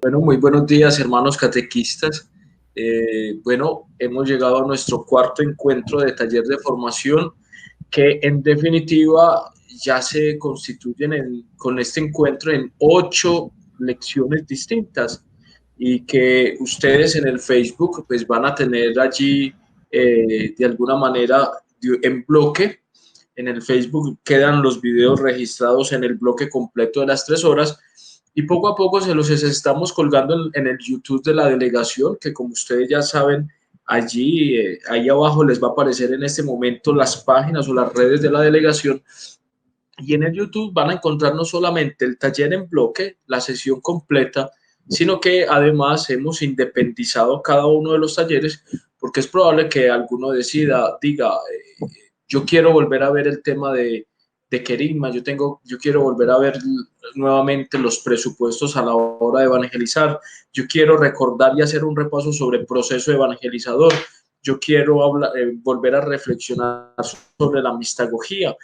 Bueno, muy buenos días, hermanos catequistas. Bueno, hemos llegado a nuestro cuarto encuentro de taller de formación, que en definitiva ya se constituyen con este encuentro en 8 lecciones distintas y que ustedes en el Facebook pues van a tener allí de alguna manera en bloque. En el Facebook quedan los videos registrados en el bloque completo de las 3 horas y poco a poco se los estamos colgando en el YouTube de la delegación, que como ustedes ya saben, allí, ahí abajo les va a aparecer en este momento las páginas o las redes de la delegación. Y en el YouTube van a encontrar no solamente el taller en bloque, la sesión completa, sino que además hemos independizado cada uno de los talleres, porque es probable que alguno diga, yo quiero volver a ver el tema de querigma, yo quiero volver a ver nuevamente los presupuestos a la hora de evangelizar, yo quiero recordar y hacer un repaso sobre el proceso evangelizador, yo quiero volver a reflexionar sobre la mistagogía.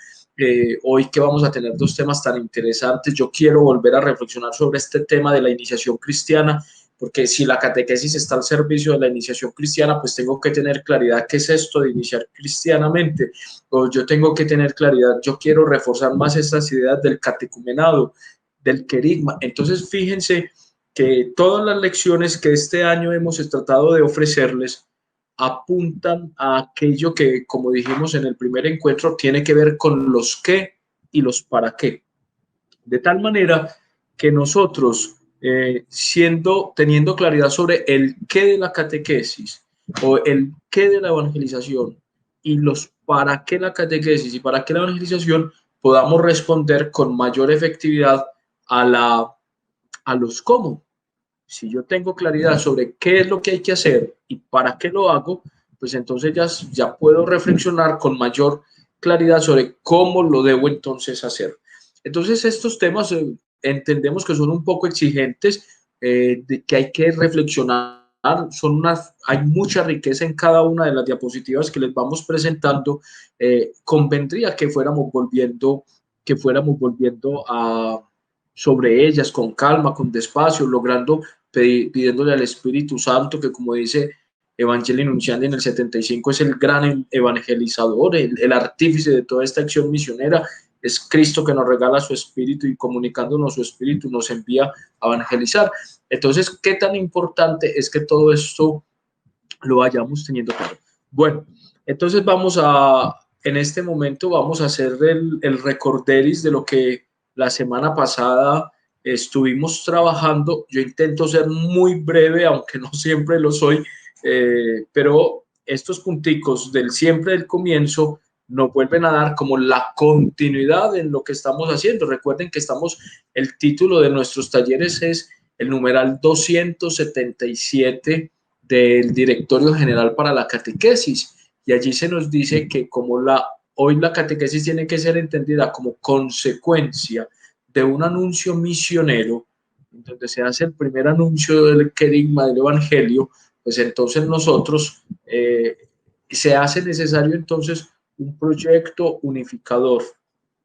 Hoy que vamos a tener 2 temas tan interesantes, yo quiero volver a reflexionar sobre este tema de la iniciación cristiana, porque si la catequesis está al servicio de la iniciación cristiana, pues tengo que tener claridad qué es esto de iniciar cristianamente, o yo tengo que tener claridad, yo quiero reforzar más estas ideas del catecumenado, del querigma. Entonces, fíjense que todas las lecciones que este año hemos tratado de ofrecerles apuntan a aquello que, como dijimos en el primer encuentro, tiene que ver con los qué y los para qué. De tal manera que nosotros, teniendo claridad sobre el qué de la catequesis o el qué de la evangelización y los para qué la catequesis y para qué la evangelización, podamos responder con mayor efectividad a los cómo. Si yo tengo claridad sobre qué es lo que hay que hacer y para qué lo hago, pues entonces ya puedo reflexionar con mayor claridad sobre cómo lo debo entonces hacer. Entonces estos temas entendemos que son un poco exigentes, de que hay que reflexionar. Hay mucha riqueza en cada una de las diapositivas que les vamos presentando. Convendría que fuéramos volviendo sobre ellas con calma, con despacio, logrando pidiéndole al Espíritu Santo que, como dice Evangelii Nunciandi en el 75, es el gran evangelizador, el artífice de toda esta acción misionera. Es Cristo que nos regala su Espíritu y comunicándonos su Espíritu nos envía a evangelizar. Entonces, ¿qué tan importante es que todo esto lo vayamos teniendo claro? Bueno, entonces en este momento vamos a hacer el recorderis de lo que la semana pasada estuvimos trabajando. Yo intento ser muy breve, aunque no siempre lo soy, pero estos punticos del siempre del comienzo nos vuelven a dar como la continuidad en lo que estamos haciendo. Recuerden que el título de nuestros talleres es el numeral 277 del Directorio General para la Catequesis, y allí se nos dice que hoy la catequesis tiene que ser entendida como consecuencia de un anuncio misionero, donde se hace el primer anuncio del querigma del Evangelio, pues entonces se hace necesario entonces un proyecto unificador,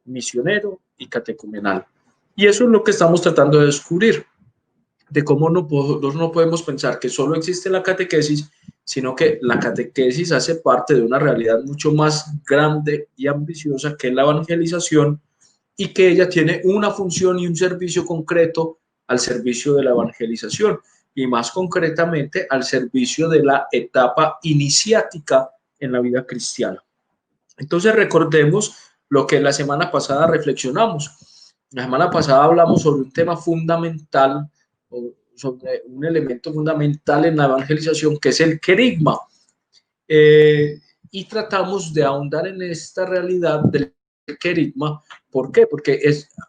misionero y catecumenal. Y eso es lo que estamos tratando de descubrir, de cómo no podemos pensar que solo existe la catequesis, sino que la catequesis hace parte de una realidad mucho más grande y ambiciosa que es la evangelización, y que ella tiene una función y un servicio concreto al servicio de la evangelización, y más concretamente al servicio de la etapa iniciática en la vida cristiana. Entonces recordemos lo que la semana pasada reflexionamos. La semana pasada hablamos sobre un tema fundamental, sobre un elemento fundamental en la evangelización, que es el querigma. Y tratamos de ahondar en esta realidad del querigma. ¿Por qué? Porque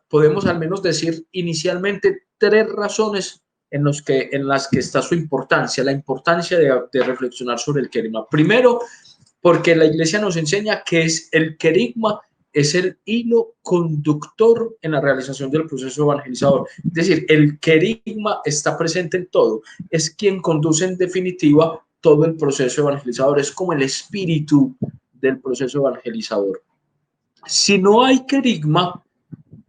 podemos al menos decir inicialmente 3 razones en las que está su importancia, la importancia de reflexionar sobre el querigma. Primero, porque la Iglesia nos enseña que el querigma es el hilo conductor en la realización del proceso evangelizador. Es decir, el querigma está presente en todo, es quien conduce en definitiva todo el proceso evangelizador, es como el espíritu del proceso evangelizador. Si no hay querigma,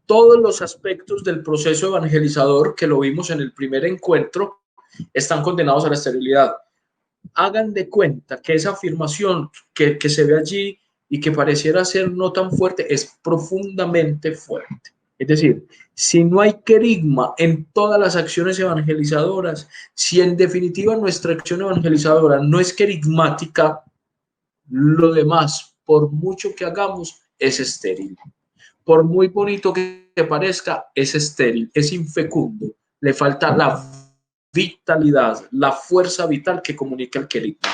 todos los aspectos del proceso evangelizador que lo vimos en el primer encuentro están condenados a la esterilidad. Hagan de cuenta que esa afirmación que se ve allí y que pareciera ser no tan fuerte es profundamente fuerte. Es decir, si no hay querigma en todas las acciones evangelizadoras, si en definitiva nuestra acción evangelizadora no es querigmática, lo demás, por mucho que hagamos, es estéril. Por muy bonito que parezca, es estéril, es infecundo. Le falta la vitalidad, la fuerza vital que comunica el querigma.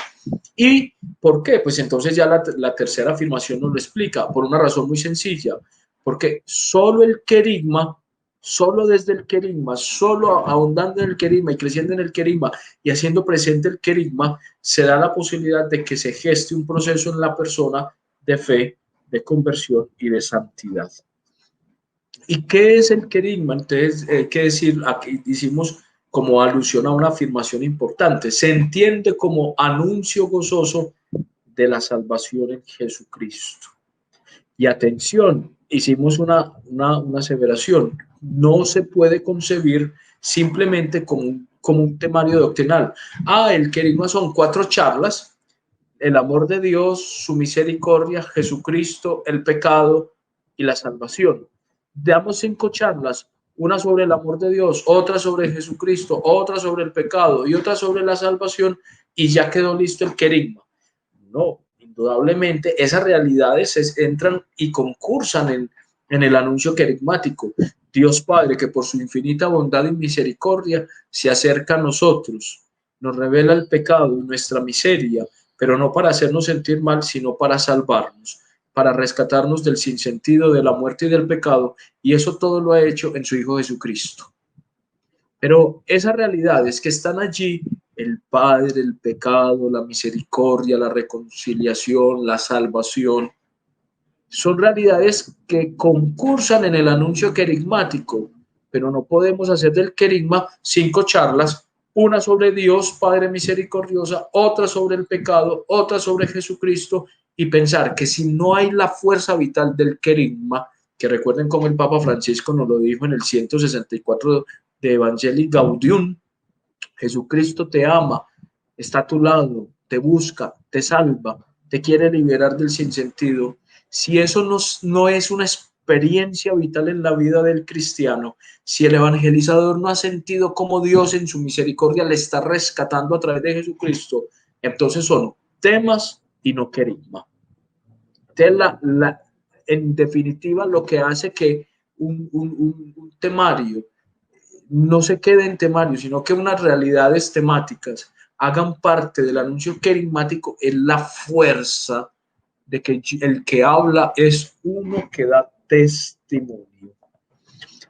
¿Y por qué? Pues entonces ya la tercera afirmación nos lo explica, por una razón muy sencilla, porque solo el querigma, solo desde el querigma, solo ahondando en el querigma y creciendo en el querigma y haciendo presente el querigma, se da la posibilidad de que se geste un proceso en la persona de fe, de conversión y de santidad. ¿Y qué es el querigma? Entonces, ¿qué decir? Aquí hicimos como alusión a una afirmación importante. Se entiende como anuncio gozoso de la salvación en Jesucristo. Y atención, hicimos una aseveración. No se puede concebir simplemente como un temario doctrinal. El querigma son 4 charlas: el amor de Dios, su misericordia, Jesucristo, el pecado y la salvación. Damos 5 charlas, una sobre el amor de Dios, otra sobre Jesucristo, otra sobre el pecado y otra sobre la salvación, y ya quedó listo el querigma. No, indudablemente esas realidades entran y concursan en el anuncio querigmático. Dios Padre, que por su infinita bondad y misericordia se acerca a nosotros, nos revela el pecado y nuestra miseria, pero no para hacernos sentir mal, sino para salvarnos, para rescatarnos del sinsentido, de la muerte y del pecado, y eso todo lo ha hecho en su Hijo Jesucristo. Pero esas realidades que están allí, el Padre, el pecado, la misericordia, la reconciliación, la salvación, son realidades que concursan en el anuncio querigmático, pero no podemos hacer del querigma 5 charlas, una sobre Dios Padre misericordiosa, otra sobre el pecado, otra sobre Jesucristo, y pensar que si no hay la fuerza vital del querigma, que recuerden como el Papa Francisco nos lo dijo en el 164 de Evangelii Gaudium: Jesucristo te ama, está a tu lado, te busca, te salva, te quiere liberar del sinsentido. Si eso no es una experiencia vital en la vida del cristiano, si el evangelizador no ha sentido cómo Dios en su misericordia le está rescatando a través de Jesucristo, entonces son temas y no querigma. En definitiva, lo que hace que un temario no se quede en temario, sino que unas realidades temáticas hagan parte del anuncio querigmático, es la fuerza de que el que habla es uno que da testimonio.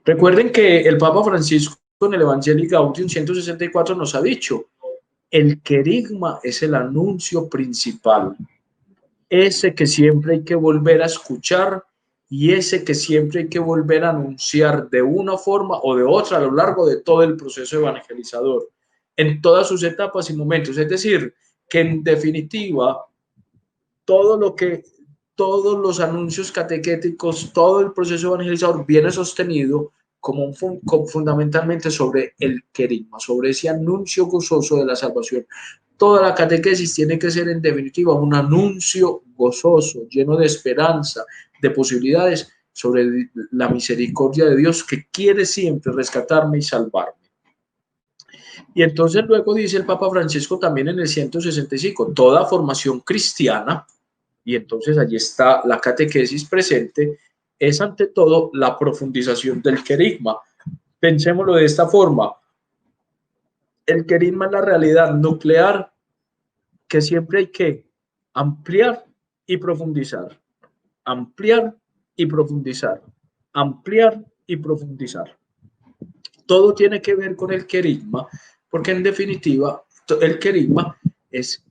Recuerden que el Papa Francisco en el Evangelii Gaudium 164 nos ha dicho: el querigma es el anuncio principal, ese que siempre hay que volver a escuchar y ese que siempre hay que volver a anunciar de una forma o de otra a lo largo de todo el proceso evangelizador, en todas sus etapas y momentos. Es decir, que en definitiva, todos los anuncios catequéticos, todo el proceso evangelizador viene sostenido como fundamentalmente sobre el querigma, sobre ese anuncio gozoso de la salvación. Toda la catequesis tiene que ser en definitiva un anuncio gozoso, lleno de esperanza, de posibilidades sobre la misericordia de Dios, que quiere siempre rescatarme y salvarme. Y entonces luego dice el Papa Francisco también en el 165, toda formación cristiana, y entonces allí está la catequesis presente, es ante todo la profundización del querigma. Pensémoslo de esta forma: el querigma es la realidad nuclear que siempre hay que ampliar y profundizar, ampliar y profundizar, ampliar y profundizar. Todo tiene que ver con el querigma, porque en definitiva el querigma es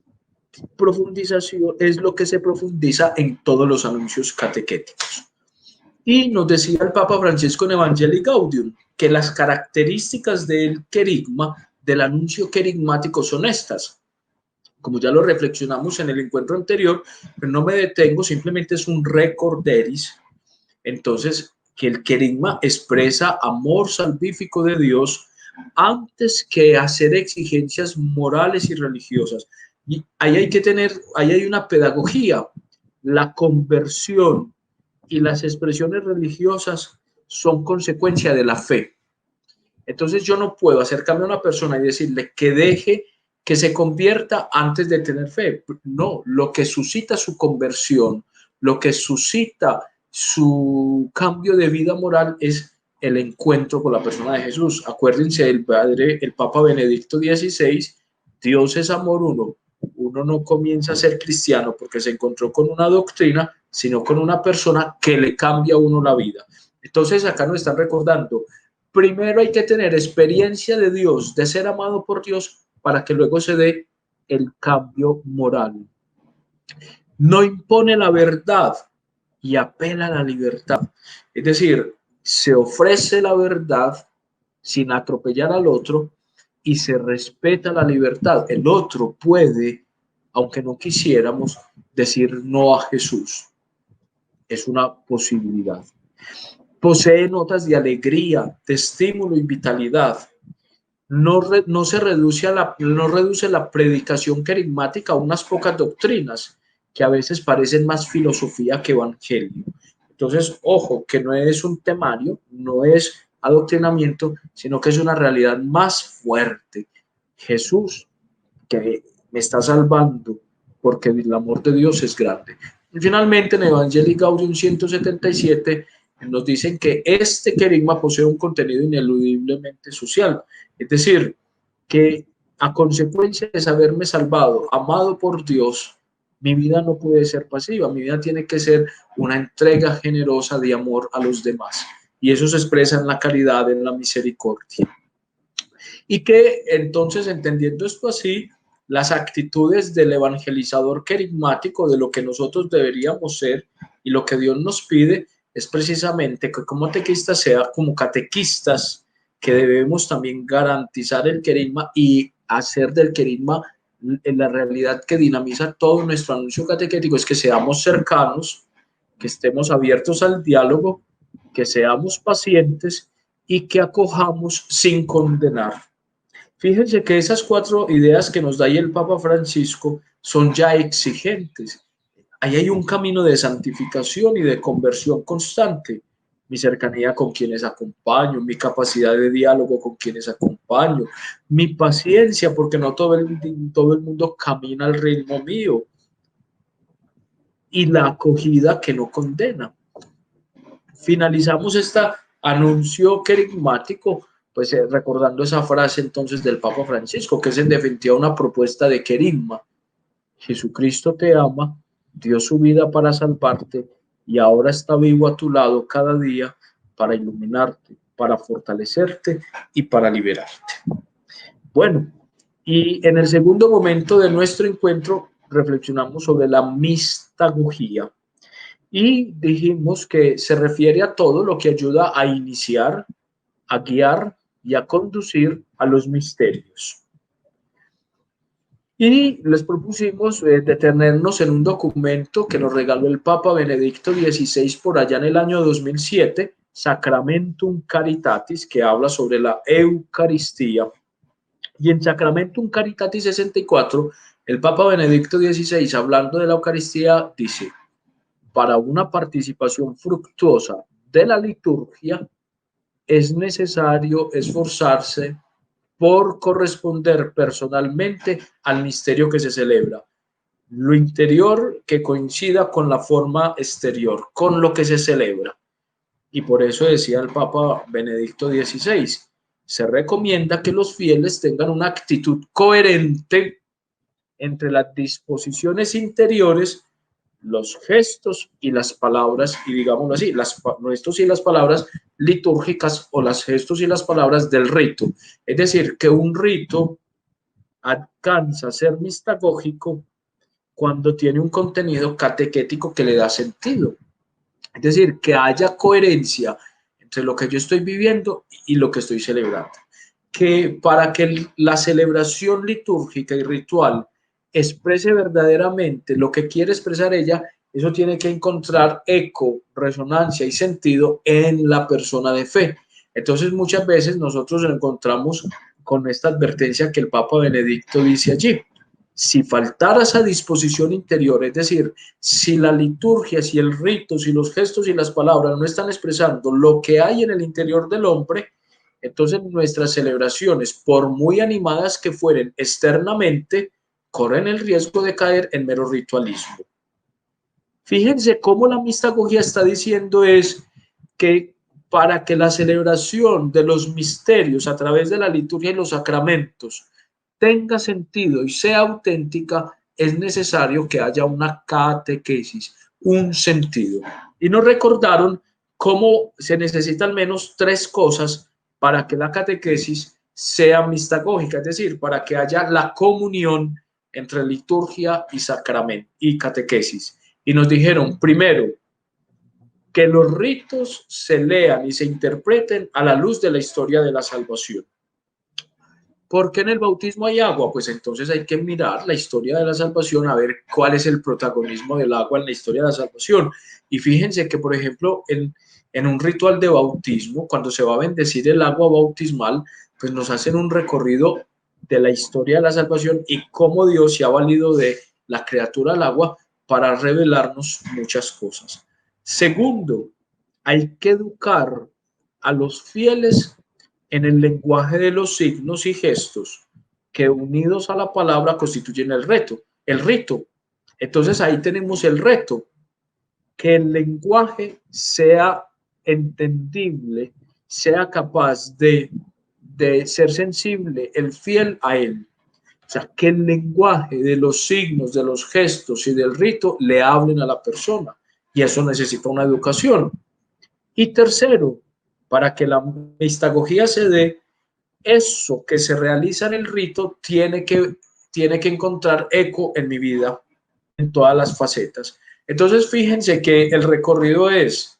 profundización, es lo que se profundiza en todos los anuncios catequéticos. Y nos decía el Papa Francisco en Evangelii Gaudium que las características del querigma, del anuncio querigmático, son estas. Como ya lo reflexionamos en el encuentro anterior, pero no me detengo, simplemente es un recorderis. Entonces, que el querigma expresa amor salvífico de Dios antes que hacer exigencias morales y religiosas. Y ahí hay una pedagogía. La conversión y las expresiones religiosas son consecuencia de la fe. Entonces yo no puedo acercarme a una persona y decirle que deje que se convierta antes de tener fe. No, lo que suscita su conversión, lo que suscita su cambio de vida moral es el encuentro con la persona de Jesús. Acuérdense el Papa Benedicto XVI, Dios es amor uno. Uno no comienza a ser cristiano porque se encontró con una doctrina, sino con una persona que le cambia a uno la vida. Entonces acá nos están recordando, primero hay que tener experiencia de Dios, de ser amado por Dios, para que luego se dé el cambio moral. No impone la verdad y apela a la libertad. Es decir, se ofrece la verdad sin atropellar al otro y se respeta la libertad. El otro puede, aunque no quisiéramos, decir no a Jesús. Es una posibilidad. Posee notas de alegría, de estímulo y vitalidad. No se reduce no reduce la predicación querigmática a unas pocas doctrinas que a veces parecen más filosofía que evangelio. Entonces, ojo, que no es un temario, no es adoctrinamiento, sino que es una realidad más fuerte. Jesús, que me está salvando porque el amor de Dios es grande. Y finalmente, en Evangelii Gaudium 177, nos dicen que este querigma posee un contenido ineludiblemente social. Es decir, que a consecuencia de haberme salvado, amado por Dios, mi vida no puede ser pasiva, mi vida tiene que ser una entrega generosa de amor a los demás. Y eso se expresa en la caridad, en la misericordia. Y que entonces, entendiendo esto así, las actitudes del evangelizador querigmático, de lo que nosotros deberíamos ser y lo que Dios nos pide, es precisamente que como catequistas sea como catequistas, que debemos también garantizar el querigma y hacer del querigma en la realidad que dinamiza todo nuestro anuncio catequético, es que seamos cercanos, que estemos abiertos al diálogo, que seamos pacientes y que acojamos sin condenar. Fíjense que esas 4 ideas que nos da ahí el Papa Francisco son ya exigentes. Ahí hay un camino de santificación y de conversión constante. Mi cercanía con quienes acompaño, mi capacidad de diálogo con quienes acompaño, mi paciencia, porque no todo el mundo camina al ritmo mío, y la acogida que no condena. Finalizamos este anuncio querigmático pues recordando esa frase entonces del Papa Francisco, que es en definitiva una propuesta de querigma. Jesucristo te ama, dio su vida para salvarte y ahora está vivo a tu lado cada día para iluminarte, para fortalecerte y para liberarte. Bueno, y en el segundo momento de nuestro encuentro reflexionamos sobre la mistagogía y dijimos que se refiere a todo lo que ayuda a iniciar, a guiar y a conducir a los misterios. Y les propusimos detenernos en un documento que nos regaló el Papa Benedicto XVI por allá en el año 2007, Sacramentum Caritatis, que habla sobre la Eucaristía. Y en Sacramentum Caritatis 64, el Papa Benedicto XVI, hablando de la Eucaristía, dice: para una participación fructuosa de la liturgia, es necesario esforzarse por corresponder personalmente al misterio que se celebra. Lo interior que coincida con la forma exterior, con lo que se celebra. Y por eso decía el Papa Benedicto XVI, se recomienda que los fieles tengan una actitud coherente entre las disposiciones interiores, los gestos y las palabras, y digámoslo así, los gestos y las palabras litúrgicas o los gestos y las palabras del rito. Es decir, que un rito alcanza a ser mistagógico cuando tiene un contenido catequético que le da sentido. Es decir, que haya coherencia entre lo que yo estoy viviendo y lo que estoy celebrando. Que para que la celebración litúrgica y ritual exprese verdaderamente lo que quiere expresar ella, eso tiene que encontrar eco, resonancia y sentido en la persona de fe. Entonces muchas veces nosotros nos encontramos con esta advertencia que el Papa Benedicto dice allí. Si faltara esa disposición interior, es decir, si la liturgia, si el rito, si los gestos y las palabras no están expresando lo que hay en el interior del hombre, entonces nuestras celebraciones, por muy animadas que fueren externamente, corren el riesgo de caer en mero ritualismo. Fíjense cómo la mistagogía está diciendo es que para que la celebración de los misterios a través de la liturgia y los sacramentos tenga sentido y sea auténtica, es necesario que haya una catequesis, un sentido. Y nos recordaron cómo se necesitan al menos 3 cosas para que la catequesis sea mistagógica, es decir, para que haya la comunión entre liturgia y sacramento y catequesis. Y nos dijeron, primero, que los ritos se lean y se interpreten a la luz de la historia de la salvación. ¿Por qué en el bautismo hay agua? Pues entonces hay que mirar la historia de la salvación, a ver cuál es el protagonismo del agua en la historia de la salvación. Y fíjense que, por ejemplo, en un ritual de bautismo, cuando se va a bendecir el agua bautismal, pues nos hacen un recorrido de la historia de la salvación y cómo Dios se ha valido de la criatura al agua para revelarnos muchas cosas. Segundo, hay que educar a los fieles en el lenguaje de los signos y gestos que unidos a la palabra constituyen el rito. Entonces ahí tenemos el reto, que el lenguaje sea entendible, sea capaz de ser sensible, el fiel a él. O sea, que el lenguaje de los signos, de los gestos y del rito le hablen a la persona. Y eso necesita una educación. Y tercero, para que la mistagogía se dé, eso que se realiza en el rito tiene que encontrar eco en mi vida, en todas las facetas. Entonces, fíjense que el recorrido es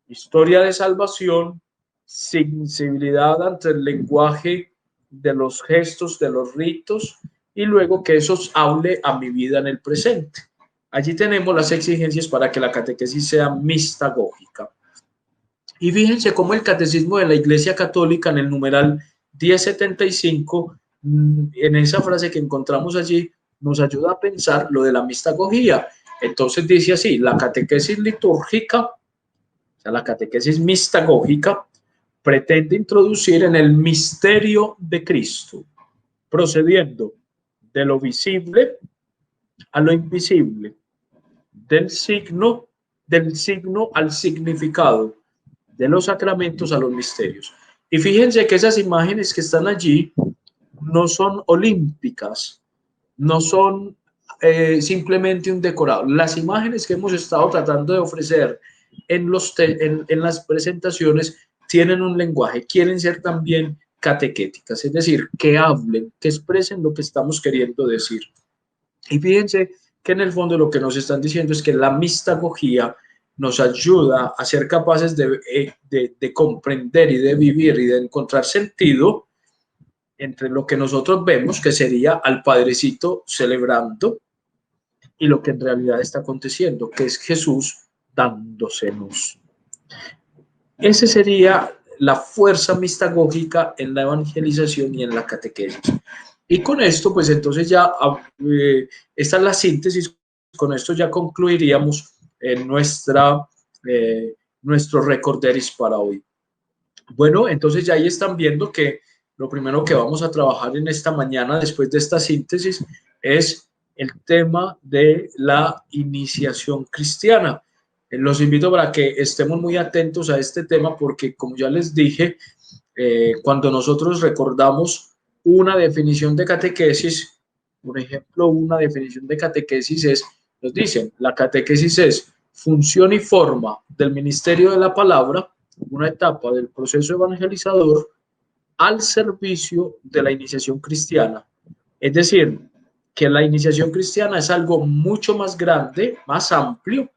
historia de salvación, sensibilidad ante el lenguaje de los gestos, de los ritos, y luego que eso hable a mi vida en el presente. Allí tenemos las exigencias para que la catequesis sea mistagógica. Y fíjense cómo el catecismo de la Iglesia Católica en el numeral 1075, en esa frase que encontramos allí, nos ayuda a pensar lo de la mistagogía. Entonces dice así, la catequesis litúrgica, o sea, la catequesis mistagógica, pretende introducir en el misterio de Cristo, procediendo de lo visible a lo invisible, del signo al significado, de los sacramentos a los misterios. Y fíjense que esas imágenes que están allí no son olímpicas, no son simplemente un decorado. Las imágenes que hemos estado tratando de ofrecer en las presentaciones tienen un lenguaje, quieren ser también catequéticas, es decir, que hablen, que expresen lo que estamos queriendo decir. Y fíjense que en el fondo lo que nos están diciendo es que la mistagogía nos ayuda a ser capaces de comprender y de vivir y de encontrar sentido entre lo que nosotros vemos, que sería al Padrecito celebrando, y lo que en realidad está aconteciendo, que es Jesús dándosenos. Esa sería la fuerza mistagógica en la evangelización y en la catequesis. Y con esto, pues entonces ya, esta es la síntesis, con esto ya concluiríamos nuestro recorderis para hoy. Bueno, entonces ya ahí están viendo que lo primero que vamos a trabajar en esta mañana, después de esta síntesis, es el tema de la iniciación cristiana. Los invito para que estemos muy atentos a este tema porque, como ya les dije, cuando nosotros recordamos una definición de catequesis, por ejemplo, una definición de catequesis es, nos dicen, la catequesis es función y forma del ministerio de la palabra, una etapa del proceso evangelizador al servicio de la iniciación cristiana. Es decir, que la iniciación cristiana es algo mucho más grande, más amplio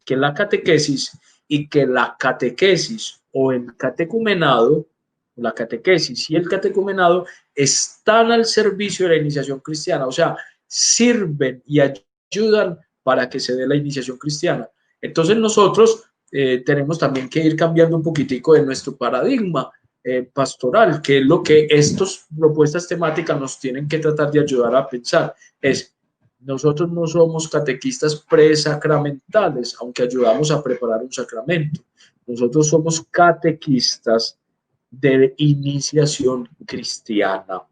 que la catequesis, y que la catequesis o el catecumenado, la catequesis y el catecumenado están al servicio de la iniciación cristiana, o sea, sirven y ayudan para que se dé la iniciación cristiana. Entonces nosotros tenemos también que ir cambiando un poquitico de nuestro paradigma pastoral, que es lo que estas propuestas temáticas nos tienen que tratar de ayudar a pensar. Nosotros no somos catequistas presacramentales, aunque ayudamos a preparar un sacramento. Nosotros somos catequistas de iniciación cristiana.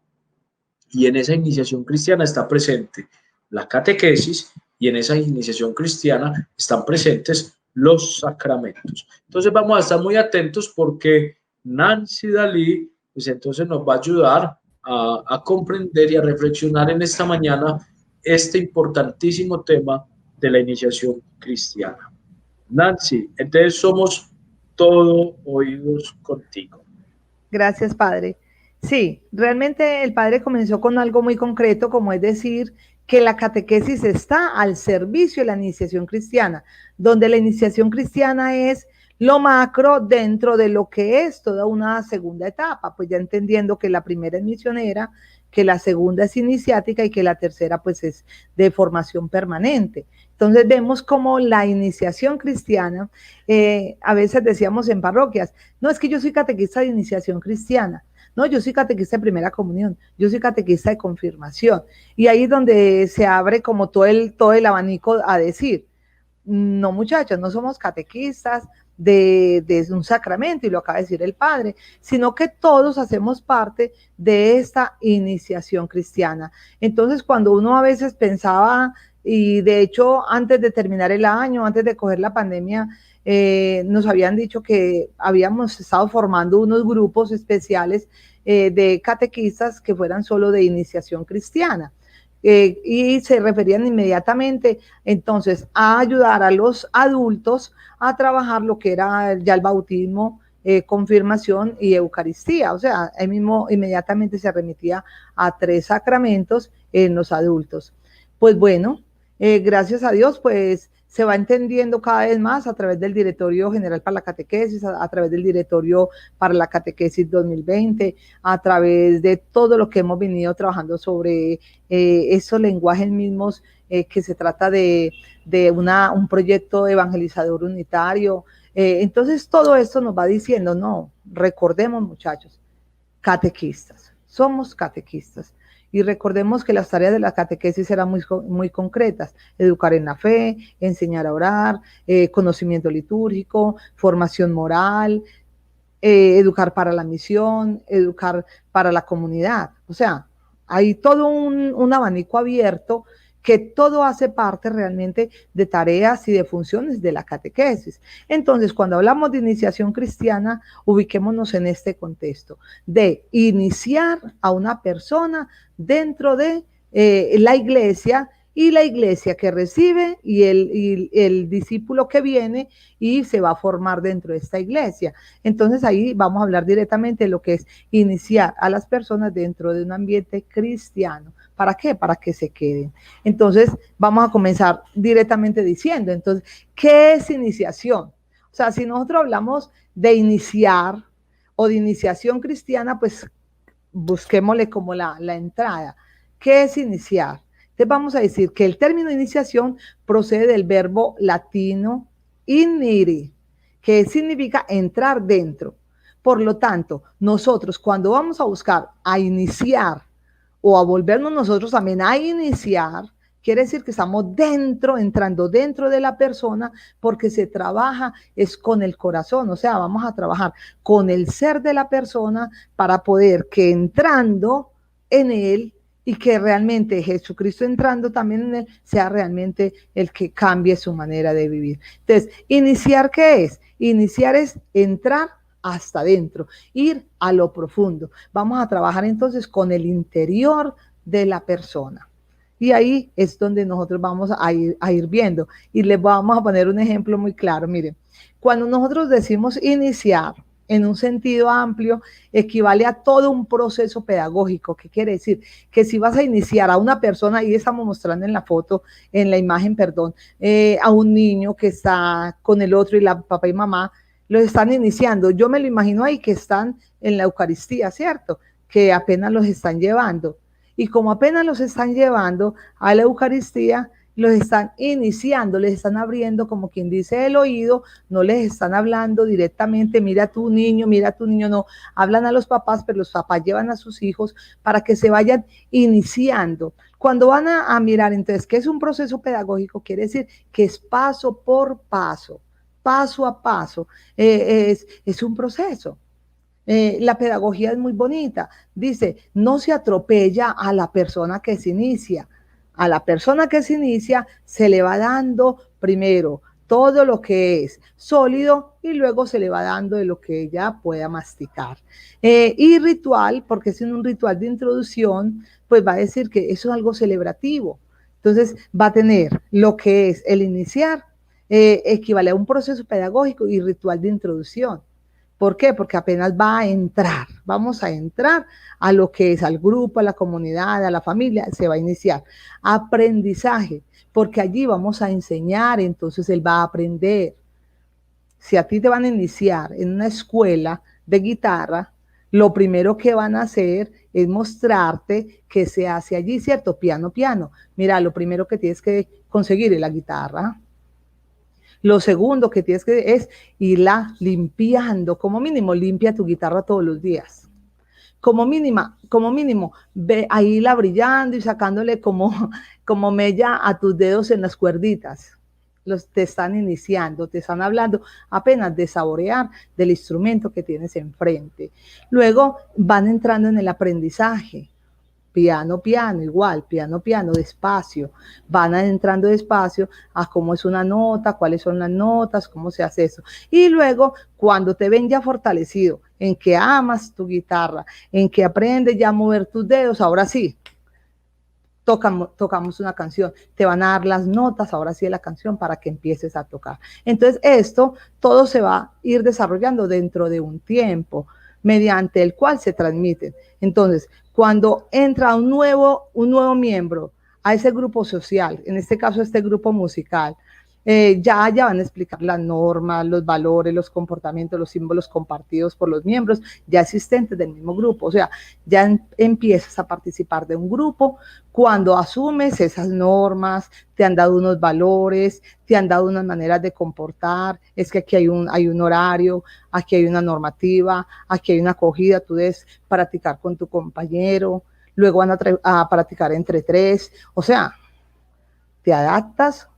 Y en esa iniciación cristiana está presente la catequesis y en esa iniciación cristiana están presentes los sacramentos. Entonces vamos a estar muy atentos porque Nancy Dalí, pues entonces nos va a ayudar a comprender y a reflexionar en esta mañana este importantísimo tema de la iniciación cristiana. Nancy, entonces somos todo oídos contigo. Gracias, Padre. Sí, realmente el Padre comenzó con algo muy concreto, como es decir, que la catequesis está al servicio de la iniciación cristiana, donde la iniciación cristiana es lo macro dentro de lo que es toda una segunda etapa, pues ya entendiendo que la primera es misionera, que la segunda es iniciática y que la tercera pues es de formación permanente. Entonces vemos como la iniciación cristiana, a veces decíamos en parroquias, no, es que yo soy catequista de iniciación cristiana, no, yo soy catequista de primera comunión, yo soy catequista de confirmación, y ahí es donde se abre como todo el abanico a decir, no muchachos, no somos catequistas de un sacramento, y lo acaba de decir el Padre, sino que todos hacemos parte de esta iniciación cristiana. Entonces, cuando uno a veces pensaba, y de hecho antes de terminar el año, antes de coger la pandemia, nos habían dicho que habíamos estado formando unos grupos especiales de catequistas que fueran solo de iniciación cristiana. Y se referían inmediatamente entonces a ayudar a los adultos a trabajar lo que era ya el bautismo, confirmación y Eucaristía. O sea, ahí mismo inmediatamente se remitía a 3 sacramentos en los adultos. Pues bueno, gracias a Dios, pues se va entendiendo cada vez más a través del Directorio General para la Catequesis, a través del Directorio para la Catequesis 2020, a través de todo lo que hemos venido trabajando sobre esos lenguajes mismos, que se trata de un proyecto evangelizador unitario. Entonces todo esto nos va diciendo, no, recordemos muchachos, catequistas, somos catequistas. Y recordemos que las tareas de la catequesis eran muy concretas: educar en la fe, enseñar a orar, conocimiento litúrgico, formación moral, educar para la misión, educar para la comunidad. O sea, hay todo un abanico abierto que todo hace parte realmente de tareas y de funciones de la catequesis. Entonces, cuando hablamos de iniciación cristiana, ubiquémonos en este contexto de iniciar a una persona dentro de la iglesia, y la iglesia que recibe y el discípulo que viene y se va a formar dentro de esta iglesia. Entonces ahí vamos a hablar directamente de lo que es iniciar a las personas dentro de un ambiente cristiano. ¿Para qué? Para que se queden. Entonces vamos a comenzar directamente diciendo, entonces, ¿qué es iniciación? O sea, si nosotros hablamos de iniciar o de iniciación cristiana, pues busquémosle como la entrada. ¿Qué es iniciar? Entonces vamos a decir que el término iniciación procede del verbo latino inire, que significa entrar dentro. Por lo tanto, nosotros cuando vamos a buscar a iniciar o a volvernos nosotros también a iniciar, quiere decir que estamos dentro, entrando dentro de la persona, porque se trabaja es con el corazón. O sea, vamos a trabajar con el ser de la persona para poder que entrando en él, y que realmente Jesucristo entrando también en él sea realmente el que cambie su manera de vivir. Entonces, ¿iniciar qué es? Iniciar es entrar hasta adentro, ir a lo profundo. Vamos a trabajar entonces con el interior de la persona. Y ahí es donde nosotros vamos a ir viendo. Y les vamos a poner un ejemplo muy claro. Miren, cuando nosotros decimos iniciar, en un sentido amplio, equivale a todo un proceso pedagógico. ¿Qué quiere decir? Que si vas a iniciar a una persona, ahí estamos mostrando en la foto, en la imagen, perdón, a un niño que está con el otro y la papá y mamá, los están iniciando. Yo me lo imagino ahí que están en la Eucaristía, ¿cierto? Que apenas los están llevando. Y como apenas los están llevando a la Eucaristía, los están iniciando, les están abriendo, como quien dice, el oído, no les están hablando directamente, mira a tu niño, no, hablan a los papás, pero los papás llevan a sus hijos para que se vayan iniciando. Cuando van a mirar, entonces, ¿qué es un proceso pedagógico? Quiere decir que es paso por paso, paso a paso, es un proceso. La pedagogía es muy bonita. Dice, no se atropella a la persona que se inicia. A la persona que se inicia se le va dando primero todo lo que es sólido y luego se le va dando de lo que ella pueda masticar. Y ritual, porque es un ritual de introducción, pues va a decir que eso es algo celebrativo. Entonces va a tener lo que es el iniciar, equivale a un proceso pedagógico y ritual de introducción. ¿Por qué? Porque apenas va a entrar, vamos a entrar a lo que es al grupo, a la comunidad, a la familia, se va a iniciar. Aprendizaje, porque allí vamos a enseñar, entonces él va a aprender. Si a ti te van a iniciar en una escuela de guitarra, lo primero que van a hacer es mostrarte que se hace allí, ¿cierto? Piano, piano. Mira, lo primero que tienes que conseguir es la guitarra. Lo segundo que tienes que es irla limpiando, como mínimo limpia tu guitarra todos los días. Como mínimo, ve ahí la brillando y sacándole como mella a tus dedos en las cuerditas. Te están iniciando, te están hablando apenas de saborear del instrumento que tienes enfrente. Luego van entrando en el aprendizaje. Piano, piano, igual, piano, piano, despacio. Van entrando despacio a cómo es una nota, cuáles son las notas, cómo se hace eso. Y luego, cuando te ven ya fortalecido, en que amas tu guitarra, en que aprendes ya a mover tus dedos, ahora sí, tocamos una canción, te van a dar las notas, ahora sí de la canción, para que empieces a tocar. Entonces, esto todo se va a ir desarrollando dentro de un tiempo, mediante el cual se transmiten. Entonces, cuando entra un nuevo miembro a ese grupo social, en este caso este grupo musical, ya van a explicar las normas, los valores, los comportamientos, los símbolos compartidos por los miembros ya existentes del mismo grupo. O sea, ya empiezas a participar de un grupo cuando asumes esas normas, te han dado unos valores, te han dado unas maneras de comportar, es que aquí hay un horario, aquí hay una normativa, aquí hay una acogida, tú debes practicar con tu compañero, luego van a practicar entre tres, o sea, te adaptas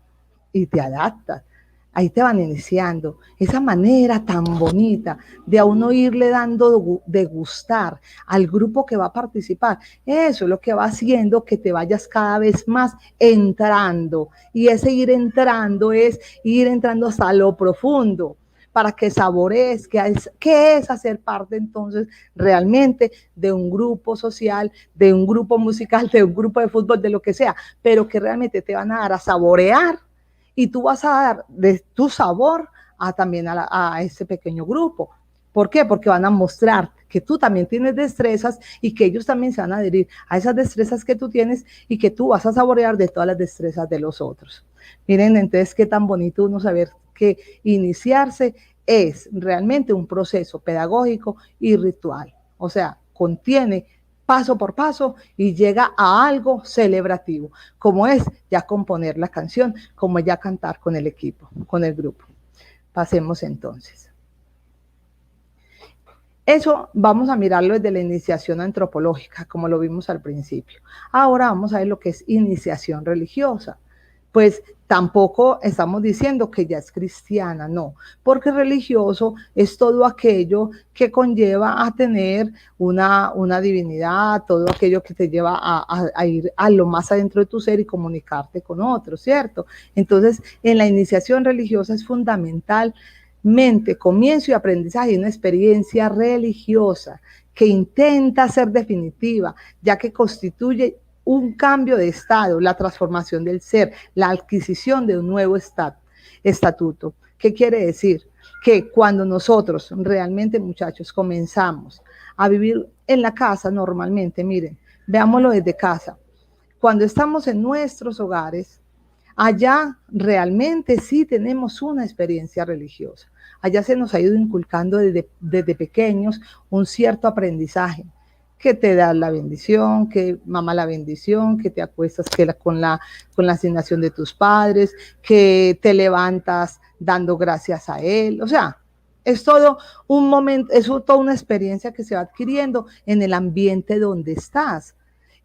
y te adaptas. Ahí te van iniciando. Esa manera tan bonita de a uno irle dando de gustar al grupo que va a participar. Eso es lo que va haciendo que te vayas cada vez más entrando. Y ese ir entrando es ir entrando hasta lo profundo para que saborees qué es hacer parte entonces realmente de un grupo social, de un grupo musical, de un grupo de fútbol, de lo que sea, pero que realmente te van a dar a saborear y tú vas a dar de tu sabor también a ese pequeño grupo. ¿Por qué? Porque van a mostrar que tú también tienes destrezas y que ellos también se van a adherir a esas destrezas que tú tienes y que tú vas a saborear de todas las destrezas de los otros. Miren, entonces, qué tan bonito uno saber que iniciarse es realmente un proceso pedagógico y ritual. O sea, contiene paso por paso y llega a algo celebrativo, como es ya componer la canción, como ya cantar con el equipo, con el grupo. Pasemos entonces. Eso vamos a mirarlo desde la iniciación antropológica, como lo vimos al principio. Ahora vamos a ver lo que es iniciación religiosa. Pues tampoco estamos diciendo que ya es cristiana, no, porque religioso es todo aquello que conlleva a tener una divinidad, todo aquello que te lleva a ir a lo más adentro de tu ser y comunicarte con otros, ¿cierto? Entonces, en la iniciación religiosa es fundamentalmente comienzo y aprendizaje de una experiencia religiosa que intenta ser definitiva, ya que constituye un cambio de estado, la transformación del ser, la adquisición de un nuevo estatuto. ¿Qué quiere decir? Que cuando nosotros realmente, muchachos, comenzamos a vivir en la casa normalmente, miren, veámoslo desde casa. Cuando estamos en nuestros hogares, allá realmente sí tenemos una experiencia religiosa. Allá se nos ha ido inculcando desde pequeños un cierto aprendizaje. que te da la bendición, que mama la bendición, que te acuestas con la asignación de tus padres, que te levantas dando gracias a él. O sea, es todo un momento, es toda una experiencia que se va adquiriendo en el ambiente donde estás.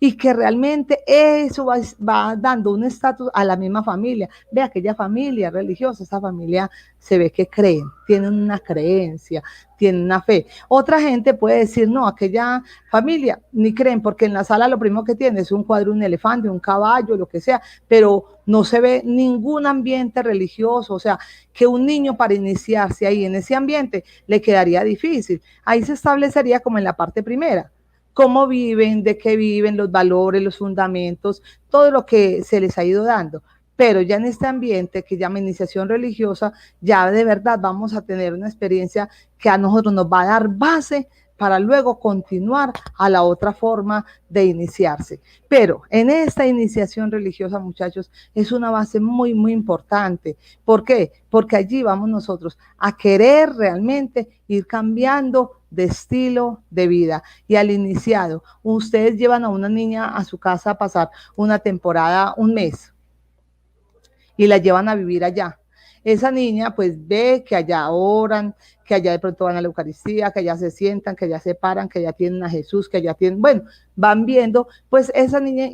Y que realmente eso va dando un estatus a la misma familia. Ve aquella familia religiosa, esa familia se ve que creen, tienen una creencia, tienen una fe. Otra gente puede decir, no, aquella familia ni creen, porque en la sala lo primero que tiene es un cuadro, un elefante, un caballo, lo que sea, pero no se ve ningún ambiente religioso. O sea, que un niño para iniciarse ahí en ese ambiente le quedaría difícil. Ahí se establecería como en la parte primera, cómo viven, de qué viven, los valores, los fundamentos, todo lo que se les ha ido dando. Pero ya en este ambiente que llama iniciación religiosa, ya de verdad vamos a tener una experiencia que a nosotros nos va a dar base para luego continuar a la otra forma de iniciarse. Pero en esta iniciación religiosa, muchachos, es una base muy, muy importante. ¿Por qué? Porque allí vamos nosotros a querer realmente ir cambiando de estilo de vida. Y al iniciado, ustedes llevan a una niña a su casa a pasar una temporada, un mes, y la llevan a vivir allá. Esa niña pues ve que allá oran, que allá de pronto van a la Eucaristía, que allá se sientan, que allá se paran, que allá tienen a Jesús, que allá tienen, bueno, van viendo, pues esa niña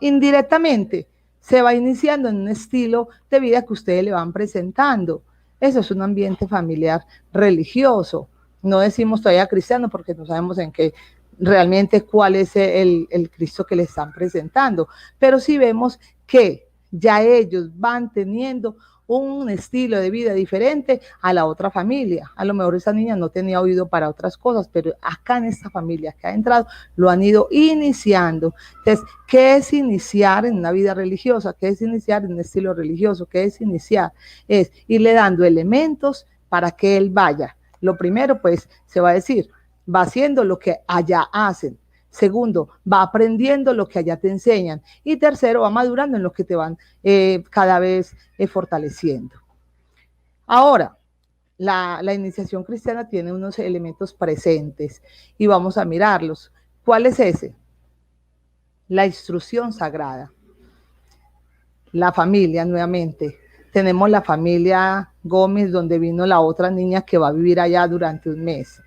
indirectamente se va iniciando en un estilo de vida que ustedes le van presentando. Eso es un ambiente familiar religioso. No decimos todavía cristiano porque no sabemos en qué realmente cuál es el Cristo que le están presentando, pero sí vemos que ya ellos van teniendo un estilo de vida diferente a la otra familia. A lo mejor esa niña no tenía oído para otras cosas, pero acá en esta familia que ha entrado, lo han ido iniciando. Entonces, ¿qué es iniciar en una vida religiosa? ¿Qué es iniciar en un estilo religioso? ¿Qué es iniciar? Es irle dando elementos para que él vaya. Lo primero, pues, se va a decir, va haciendo lo que allá hacen. Segundo, va aprendiendo lo que allá te enseñan. Y tercero, va madurando en lo que te van cada vez fortaleciendo. Ahora, la iniciación cristiana tiene unos elementos presentes y vamos a mirarlos. ¿Cuál es ese? La instrucción sagrada. La familia, nuevamente. Tenemos la familia Gómez, donde vino la otra niña que va a vivir allá durante un mes.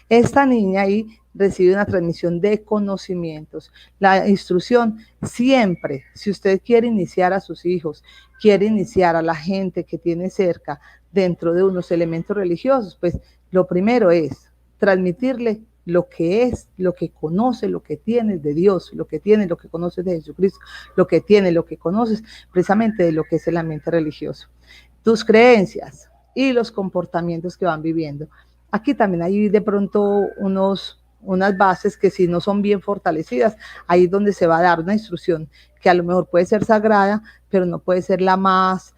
Esta niña ahí recibe una transmisión de conocimientos. La instrucción siempre, si usted quiere iniciar a sus hijos, quiere iniciar a la gente que tiene cerca dentro de unos elementos religiosos, pues lo primero es transmitirle lo que es, lo que conoce, lo que tienes de Dios, lo que tienes, lo que conoces de Jesucristo, lo que tienes, lo que conoces precisamente de lo que es el ambiente religioso. Tus creencias y los comportamientos que van viviendo. Aquí también hay de pronto unas bases que si no son bien fortalecidas, ahí es donde se va a dar una instrucción que a lo mejor puede ser sagrada, pero no puede ser la más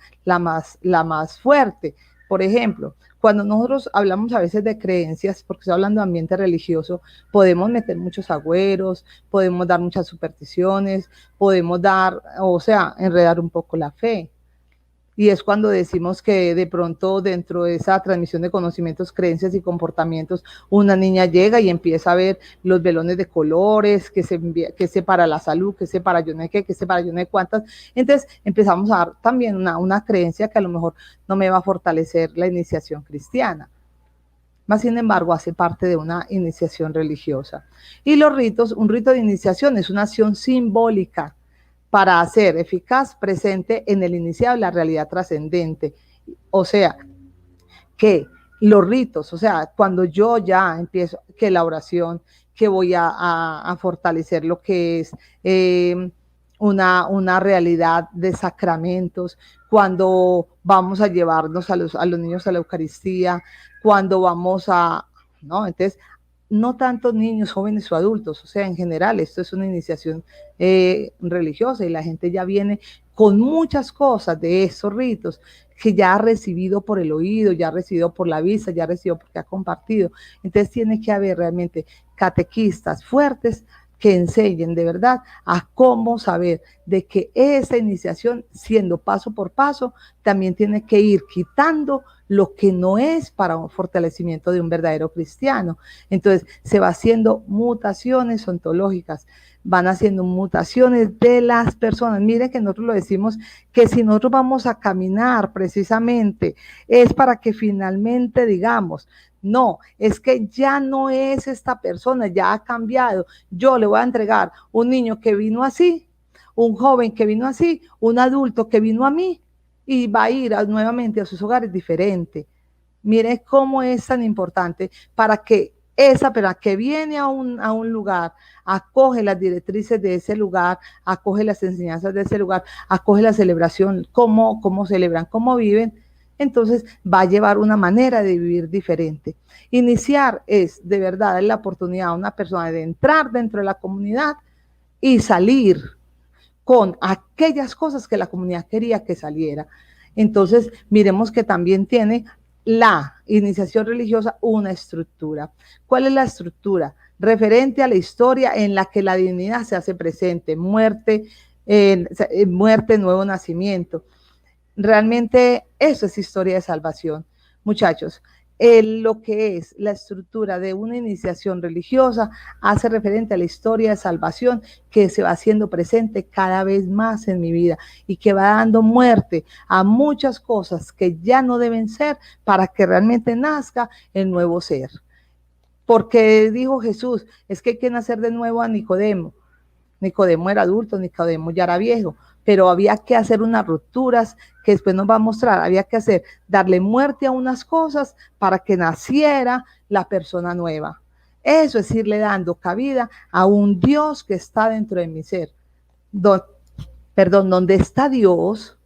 fuerte. Por ejemplo, cuando nosotros hablamos a veces de creencias, porque estoy hablando de ambiente religioso, podemos meter muchos agüeros, podemos dar muchas supersticiones, podemos dar, o sea, enredar un poco la fe. Y es cuando decimos que de pronto dentro de esa transmisión de conocimientos, creencias y comportamientos, una niña llega y empieza a ver los velones de colores, que se para la salud, que se para yo no sé qué, que se para yo no sé cuántas. Entonces empezamos a dar también una creencia que a lo mejor no me va a fortalecer la iniciación cristiana. Más sin embargo, hace parte de una iniciación religiosa. Y los ritos, un rito de iniciación es una acción simbólica para hacer eficaz presente en el iniciado la realidad trascendente. O sea, que los ritos, o sea, cuando yo ya empiezo, que la oración, que voy a fortalecer lo que es una realidad de sacramentos, cuando vamos a llevarnos a los niños a la Eucaristía, cuando vamos a, ¿no? Entonces, no tanto niños, jóvenes o adultos, o sea, en general, esto es una iniciación religiosa y la gente ya viene con muchas cosas de esos ritos que ya ha recibido por el oído, ya ha recibido por la vista, ya ha recibido porque ha compartido. Entonces tiene que haber realmente catequistas fuertes que enseñen de verdad a cómo saber de que esa iniciación, siendo paso por paso, también tiene que ir quitando lo que no es para un fortalecimiento de un verdadero cristiano. Entonces se va haciendo mutaciones ontológicas, van haciendo mutaciones de las personas. Miren que nosotros lo decimos, que si nosotros vamos a caminar precisamente es para que finalmente digamos, no, es que ya no es esta persona, ya ha cambiado. Yo le voy a entregar un niño que vino así, un joven que vino así, un adulto que vino a mí y va a ir nuevamente a sus hogares diferente. Mire cómo es tan importante para que esa persona que viene a un lugar, acoge las directrices de ese lugar, acoge las enseñanzas de ese lugar, acoge la celebración, cómo celebran, cómo viven, entonces va a llevar una manera de vivir diferente. Iniciar es de verdad la oportunidad a una persona de entrar dentro de la comunidad y salir con aquellas cosas que la comunidad quería que saliera. Entonces, miremos que también tiene la iniciación religiosa una estructura. ¿Cuál es la estructura? Referente a la historia en la que la divinidad se hace presente, muerte, nuevo nacimiento. Realmente eso es historia de salvación. Muchachos, lo que es la estructura de una iniciación religiosa hace referente a la historia de salvación que se va haciendo presente cada vez más en mi vida y que va dando muerte a muchas cosas que ya no deben ser para que realmente nazca el nuevo ser. Porque dijo Jesús, es que hay que nacer de nuevo a Nicodemo. Nicodemo era adulto, Nicodemo ya era viejo, pero había que hacer unas rupturas que después nos va a mostrar, había que hacer, darle muerte a unas cosas para que naciera la persona nueva. Eso es irle dando cabida a un Dios que está dentro de mi ser. Donde está Dios,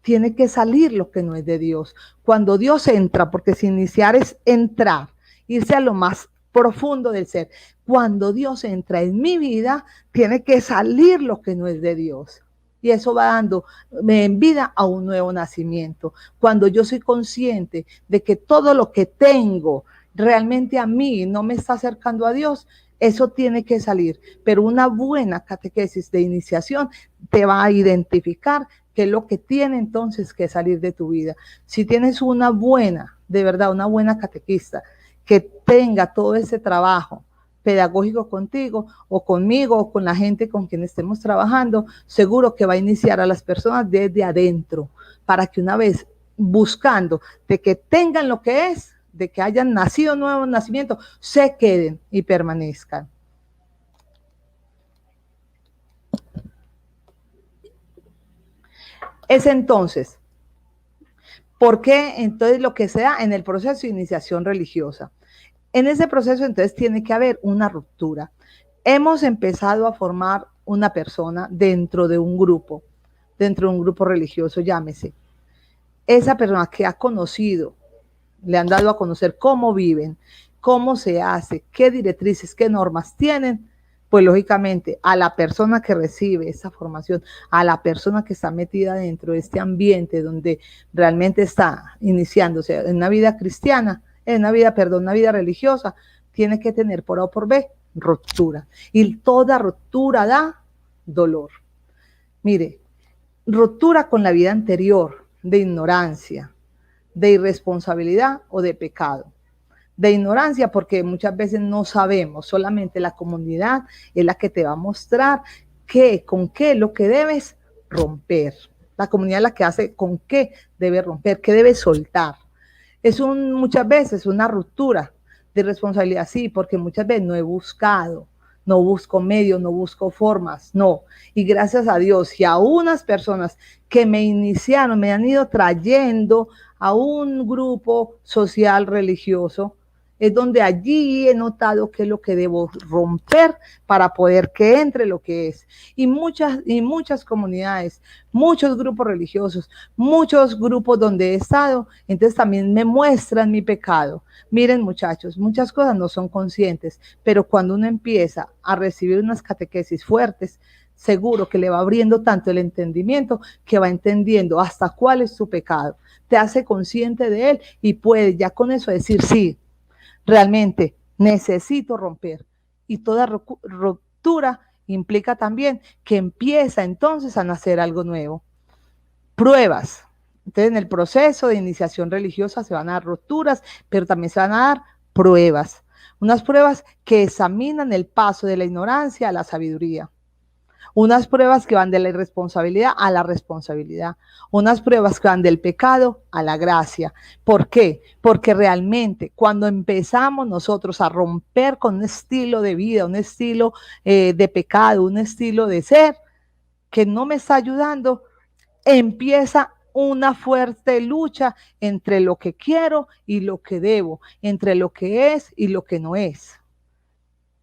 tiene que salir lo que no es de Dios. Cuando Dios entra, porque si iniciar es entrar, irse a lo más profundo del ser. Cuando Dios entra en mi vida, tiene que salir lo que no es de Dios. Y eso va dando en vida a un nuevo nacimiento. Cuando yo soy consciente de que todo lo que tengo realmente a mí no me está acercando a Dios, eso tiene que salir. Pero una buena catequesis de iniciación te va a identificar qué es lo que tiene entonces que salir de tu vida. Si tienes una buena, de verdad, una buena catequista, que tenga todo ese trabajo pedagógico contigo o conmigo o con la gente con quien estemos trabajando, seguro que va a iniciar a las personas desde adentro, para que una vez buscando de que tengan lo que es, de que hayan nacido nuevo nacimiento, se queden y permanezcan. Es entonces, ¿por qué entonces lo que se da en el proceso de iniciación religiosa? En ese proceso entonces tiene que haber una ruptura. Hemos empezado a formar una persona dentro de un grupo religioso, llámese. Esa persona que ha conocido, le han dado a conocer cómo viven, cómo se hace, qué directrices, qué normas tienen, pues lógicamente a la persona que recibe esa formación, a la persona que está metida dentro de este ambiente donde realmente está iniciándose en una vida cristiana, una vida religiosa, tiene que tener por A o por B ruptura. Y toda ruptura da dolor. Mire, ruptura con la vida anterior, de ignorancia, de irresponsabilidad o de pecado. De ignorancia porque muchas veces no sabemos, solamente la comunidad es la que te va a mostrar con qué lo que debes romper. La comunidad es la que hace con qué debes romper, qué debes soltar. Es muchas veces una ruptura de responsabilidad, sí, porque muchas veces no he buscado, no busco medios, no busco formas, no. Y gracias a Dios y a unas personas que me iniciaron, me han ido trayendo a un grupo social religioso, es donde allí he notado qué es lo que debo romper para poder que entre lo que es. Y muchas comunidades, muchos grupos religiosos, muchos grupos donde he estado, entonces también me muestran mi pecado. Miren, muchachos, muchas cosas no son conscientes, pero cuando uno empieza a recibir unas catequesis fuertes, seguro que le va abriendo tanto el entendimiento que va entendiendo hasta cuál es su pecado. Te hace consciente de él y puede ya con eso decir sí. Realmente necesito romper. Y toda ruptura implica también que empieza entonces a nacer algo nuevo. Pruebas. Entonces, en el proceso de iniciación religiosa se van a dar rupturas, pero también se van a dar pruebas. Unas pruebas que examinan el paso de la ignorancia a la sabiduría. Unas pruebas que van de la irresponsabilidad a la responsabilidad. Unas pruebas que van del pecado a la gracia. ¿Por qué? Porque realmente cuando empezamos nosotros a romper con un estilo de vida, un estilo de pecado, un estilo de ser que no me está ayudando, empieza una fuerte lucha entre lo que quiero y lo que debo, entre lo que es y lo que no es.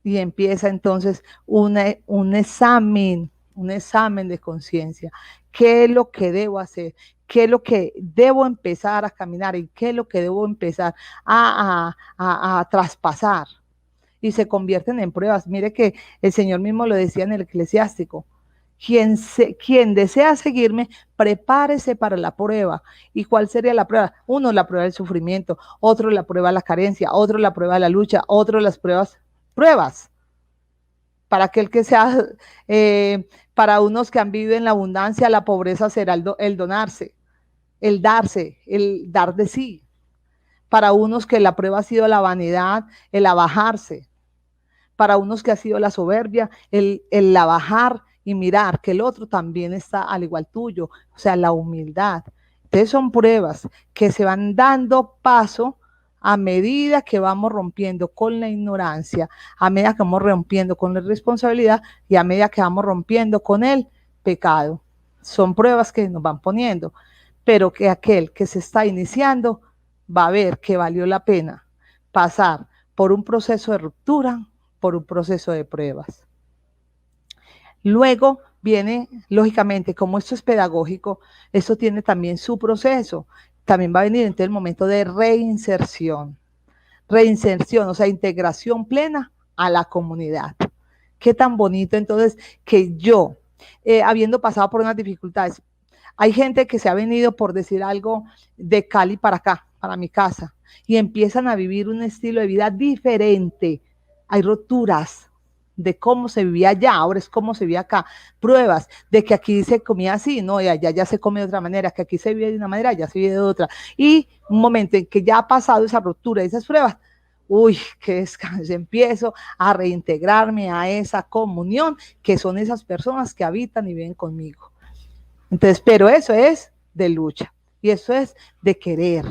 Y empieza entonces un examen de conciencia. ¿Qué es lo que debo hacer? ¿Qué es lo que debo empezar a caminar? ¿Y qué es lo que debo empezar a traspasar? Y se convierten en pruebas. Mire que el Señor mismo lo decía en el Eclesiástico. Quien desea seguirme, prepárese para la prueba. ¿Y cuál sería la prueba? Uno, la prueba del sufrimiento, otro, la prueba de la carencia, otro, la prueba de la lucha, otro, las pruebas. Para aquel que sea, para unos que han vivido en la abundancia, la pobreza será el donarse, el darse, el dar de sí. Para unos que la prueba ha sido la vanidad, el abajarse. Para unos que ha sido la soberbia, el abajar y mirar que el otro también está al igual tuyo, o sea, la humildad. Entonces son pruebas que se van dando paso a medida que vamos rompiendo con la ignorancia, a medida que vamos rompiendo con la irresponsabilidad y a medida que vamos rompiendo con el pecado. Son pruebas que nos van poniendo, pero que aquel que se está iniciando va a ver que valió la pena pasar por un proceso de ruptura, por un proceso de pruebas. Luego viene, lógicamente, como esto es pedagógico, esto tiene también su proceso. También va a venir entonces el momento de reinserción. Reinserción, o sea, integración plena a la comunidad. Qué tan bonito entonces que yo, habiendo pasado por unas dificultades, hay gente que se ha venido, por decir algo, de Cali para acá, para mi casa, y empiezan a vivir un estilo de vida diferente. Hay roturas de cómo se vivía allá, ahora es cómo se vivía acá, pruebas de que aquí se comía así, no, y allá ya se come de otra manera, que aquí se vive de una manera, allá se vive de otra, y un momento en que ya ha pasado esa ruptura, esas pruebas, uy, qué descanso, empiezo a reintegrarme a esa comunión, que son esas personas que habitan y viven conmigo. Entonces, pero eso es de lucha, y eso es de querer.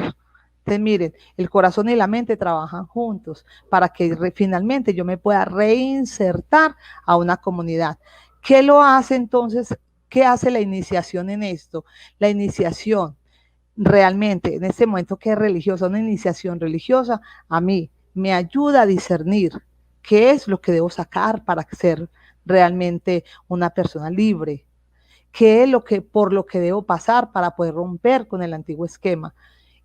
Entonces, miren, el corazón y la mente trabajan juntos para que finalmente yo me pueda reinsertar a una comunidad. ¿Qué lo hace entonces? ¿Qué hace la iniciación en esto? La iniciación realmente, en este momento que es religiosa, una iniciación religiosa, a mí me ayuda a discernir qué es lo que debo sacar para ser realmente una persona libre, qué es por lo que debo pasar para poder romper con el antiguo esquema.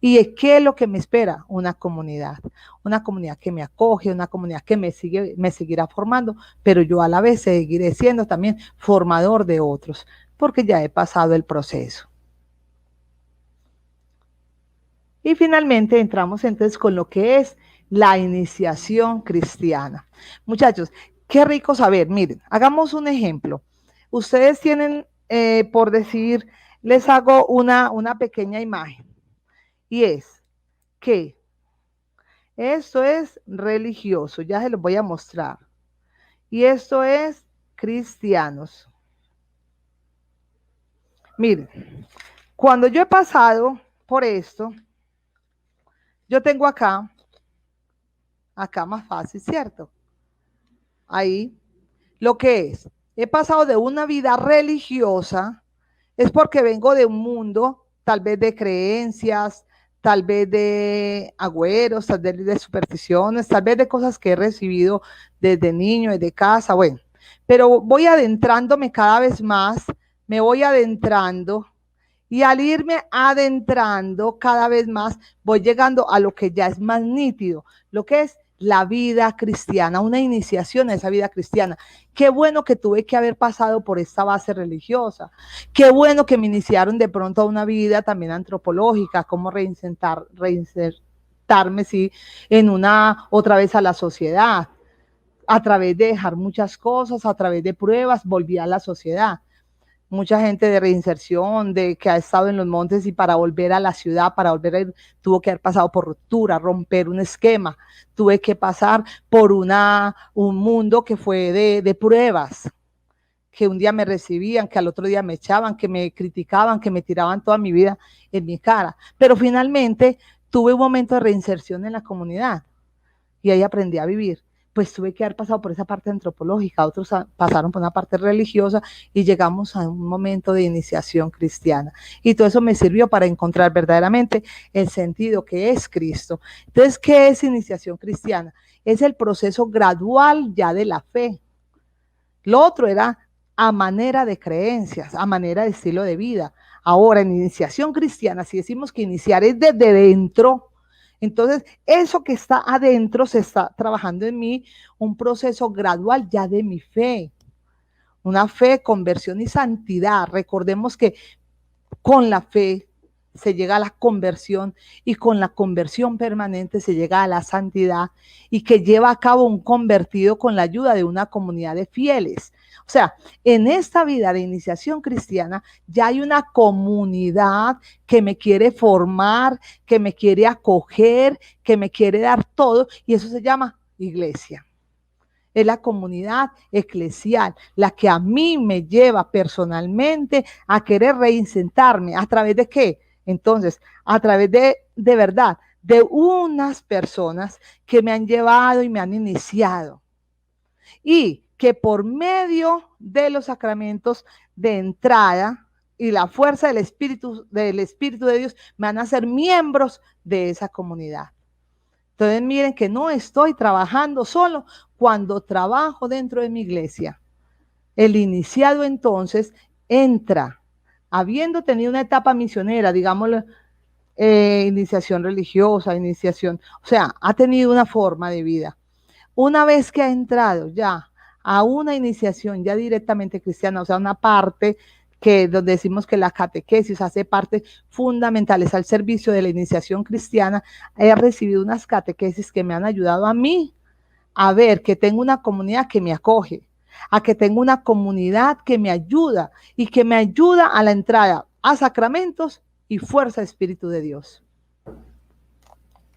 ¿Y qué es lo que me espera? Una comunidad que me acoge, una comunidad que me seguirá formando, pero yo a la vez seguiré siendo también formador de otros, porque ya he pasado el proceso. Y finalmente entramos entonces con lo que es la iniciación cristiana. Muchachos, qué rico saber, miren, hagamos un ejemplo. Ustedes tienen, por decir, les hago una pequeña imagen. Y es que esto es religioso, ya se los voy a mostrar. Y esto es cristianos. Miren, cuando yo he pasado por esto, yo tengo acá más fácil, ¿cierto? Ahí, lo que es, he pasado de una vida religiosa, es porque vengo de un mundo, tal vez de creencias, tal vez de agüeros, tal vez de supersticiones, tal vez de cosas que he recibido desde niño, desde casa, bueno, pero voy adentrándome cada vez más, me voy adentrando, y al irme adentrando cada vez más, voy llegando a lo que ya es más nítido, lo que es la vida cristiana, una iniciación a esa vida cristiana. Qué bueno que tuve que haber pasado por esta base religiosa. Qué bueno que me iniciaron de pronto a una vida también antropológica, cómo reinsertarme, sí, otra vez a la sociedad. A través de dejar muchas cosas, a través de pruebas, volví a la sociedad. mucha gente de reinserción, de que ha estado en los montes y para volver a la ciudad, para volver a ir, tuvo que haber pasado por ruptura, romper un esquema, tuve que pasar por un mundo que fue de pruebas, que un día me recibían, que al otro día me echaban, que me criticaban, que me tiraban toda mi vida en mi cara. Pero finalmente tuve un momento de reinserción en la comunidad y ahí aprendí a vivir. Pues tuve que haber pasado por esa parte antropológica, otros pasaron por una parte religiosa y llegamos a un momento de iniciación cristiana. Y todo eso me sirvió para encontrar verdaderamente el sentido que es Cristo. Entonces, ¿qué es iniciación cristiana? Es el proceso gradual ya de la fe. Lo otro era a manera de creencias, a manera de estilo de vida. Ahora, en iniciación cristiana, si decimos que iniciar es desde dentro, entonces eso que está adentro se está trabajando en mí, un proceso gradual ya de mi fe, una fe, conversión y santidad. Recordemos que con la fe se llega a la conversión y con la conversión permanente se llega a la santidad y que lleva a cabo un convertido con la ayuda de una comunidad de fieles. O sea, en esta vida de iniciación cristiana ya hay una comunidad que me quiere formar, que me quiere acoger, que me quiere dar todo y eso se llama iglesia. Es la comunidad eclesial, la que a mí me lleva personalmente a querer reinsertarme. ¿A través de qué? Entonces, a través de verdad, de unas personas que me han llevado y me han iniciado. Y que por medio de los sacramentos de entrada y la fuerza del Espíritu de Dios me van a hacer miembros de esa comunidad. Entonces miren que no estoy trabajando solo cuando trabajo dentro de mi iglesia. El iniciado entonces entra, habiendo tenido una etapa misionera, digámoslo, iniciación religiosa, iniciación, o sea, ha tenido una forma de vida. Una vez que ha entrado ya a una iniciación ya directamente cristiana, o sea, una parte que donde decimos que la catequesis hace parte fundamentales al servicio de la iniciación cristiana, he recibido unas catequesis que me han ayudado a mí a ver que tengo una comunidad que me acoge, a que tengo una comunidad que me ayuda y que me ayuda a la entrada a sacramentos y fuerza del Espíritu de Dios.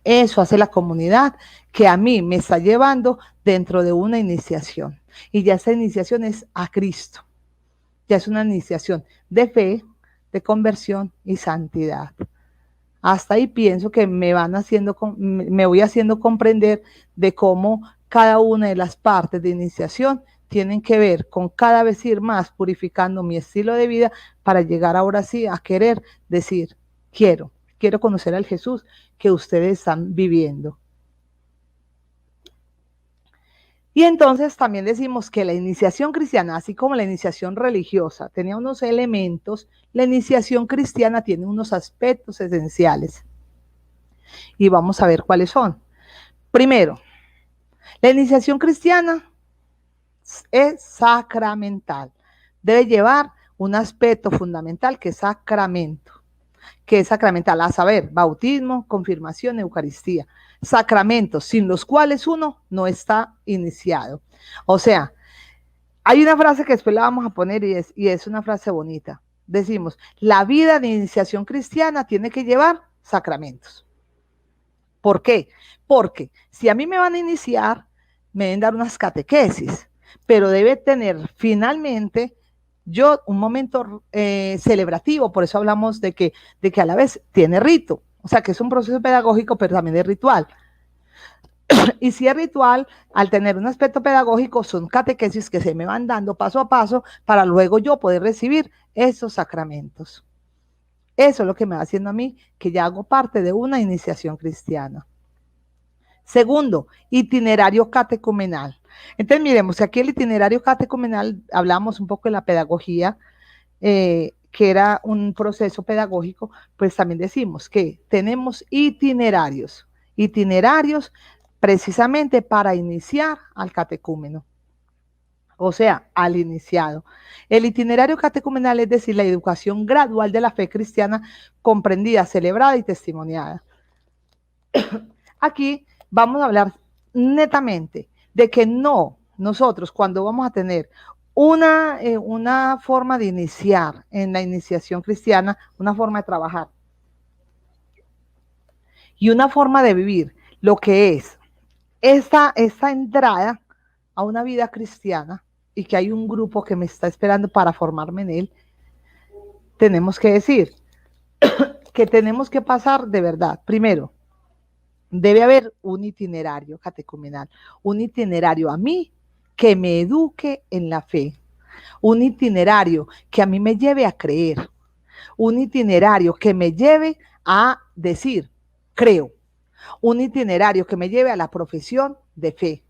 Eso hace la comunidad que a mí me está llevando dentro de una iniciación. Y ya esa iniciación es a Cristo. Ya es una iniciación de fe, de conversión y santidad. Hasta ahí pienso que me voy haciendo comprender de cómo cada una de las partes de iniciación tienen que ver con cada vez ir más purificando mi estilo de vida para llegar ahora sí a querer decir, quiero conocer al Jesús que ustedes están viviendo. Y entonces también decimos que la iniciación cristiana, así como la iniciación religiosa, tenía unos elementos, la iniciación cristiana tiene unos aspectos esenciales. Y vamos a ver cuáles son. Primero, la iniciación cristiana es sacramental. Debe llevar un aspecto fundamental que es sacramento. Que es sacramental, a saber, bautismo, confirmación, Eucaristía. Sacramentos sin los cuales uno no está iniciado. O sea, hay una frase que después la vamos a poner y es una frase bonita. Decimos, la vida de iniciación cristiana tiene que llevar sacramentos. ¿Por qué? Porque si a mí me van a iniciar, me deben dar unas catequesis, pero debe tener finalmente yo un momento celebrativo, por eso hablamos de que a la vez tiene rito, o sea que es un proceso pedagógico, pero también es ritual. Y si es ritual, al tener un aspecto pedagógico, son catequesis que se me van dando paso a paso para luego yo poder recibir esos sacramentos. Eso es lo que me va haciendo a mí que ya hago parte de una iniciación cristiana. Segundo, itinerario catecumenal. Entonces, miremos, aquí el itinerario catecumenal, hablamos un poco de la pedagogía, que era un proceso pedagógico, pues también decimos que tenemos itinerarios precisamente para iniciar al catecúmeno, o sea, al iniciado. El itinerario catecumenal es decir, la educación gradual de la fe cristiana comprendida, celebrada y testimoniada. Aquí vamos a hablar netamente de que nosotros cuando vamos a tener una forma de iniciar en la iniciación cristiana, una forma de trabajar y una forma de vivir lo que es esta entrada a una vida cristiana y que hay un grupo que me está esperando para formarme en él. Tenemos que decir que tenemos que pasar de verdad. Primero, debe haber un itinerario catecumenal, un itinerario a mí que me eduque en la fe, un itinerario que a mí me lleve a creer, un itinerario que me lleve a decir, creo, un itinerario que me lleve a la profesión de fe,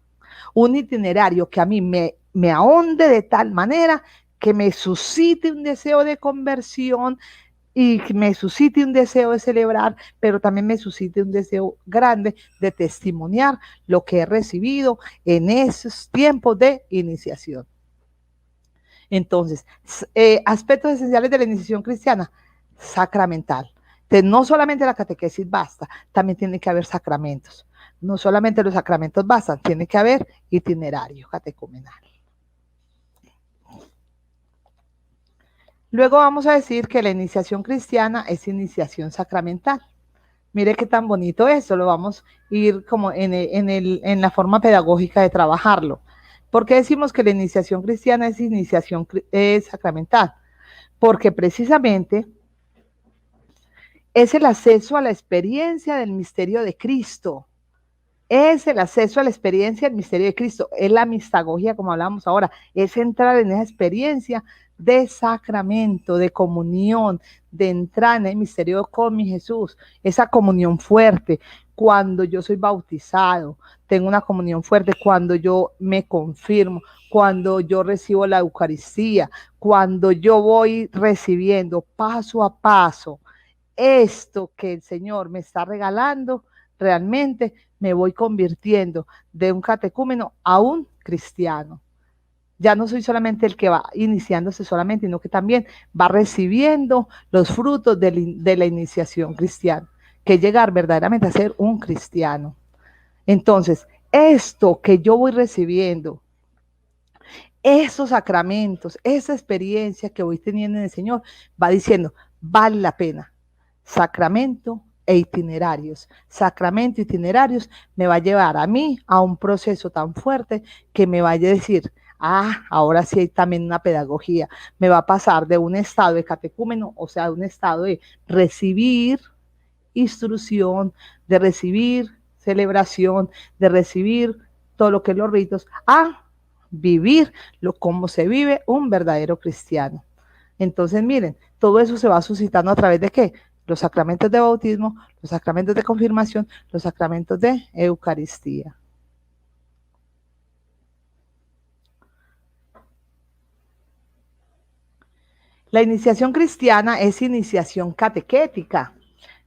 un itinerario que a mí me ahonde de tal manera que me suscite un deseo de conversión y me suscite un deseo de celebrar, pero también me suscite un deseo grande de testimoniar lo que he recibido en esos tiempos de iniciación. Entonces, aspectos esenciales de la iniciación cristiana, sacramental. Entonces, no solamente la catequesis basta, también tiene que haber sacramentos. No solamente los sacramentos bastan, tiene que haber itinerario catecumenal. Luego vamos a decir que la iniciación cristiana es iniciación sacramental. Mire qué tan bonito eso, lo vamos a ir como en la forma pedagógica de trabajarlo. ¿Por qué decimos que la iniciación cristiana es iniciación sacramental? Porque precisamente es el acceso a la experiencia del misterio de Cristo. Es el acceso a la experiencia del misterio de Cristo. Es la mistagogia, como hablamos ahora. Es entrar en esa experiencia de sacramento, de comunión, de entrar en el misterio con mi Jesús. Esa comunión fuerte. Cuando yo soy bautizado, tengo una comunión fuerte. Cuando yo me confirmo, cuando yo recibo la Eucaristía, cuando yo voy recibiendo paso a paso esto que el Señor me está regalando, realmente me voy convirtiendo de un catecúmeno a un cristiano. Ya no soy solamente el que va iniciándose solamente, sino que también va recibiendo los frutos de la iniciación cristiana, que es llegar verdaderamente a ser un cristiano. Entonces, esto que yo voy recibiendo, esos sacramentos, esa experiencia que voy teniendo en el Señor, va diciendo, vale la pena. Sacramento e itinerarios. Sacramento e itinerarios me va a llevar a mí a un proceso tan fuerte que me vaya a decir, ahora sí hay también una pedagogía. Me va a pasar de un estado de catecúmeno, o sea, de un estado de recibir instrucción, de recibir celebración, de recibir todo lo que es los ritos, a vivir como se vive un verdadero cristiano. Entonces, miren, todo eso se va suscitando a través de ¿qué? Los sacramentos de bautismo, los sacramentos de confirmación, los sacramentos de Eucaristía. La iniciación cristiana es iniciación catequética.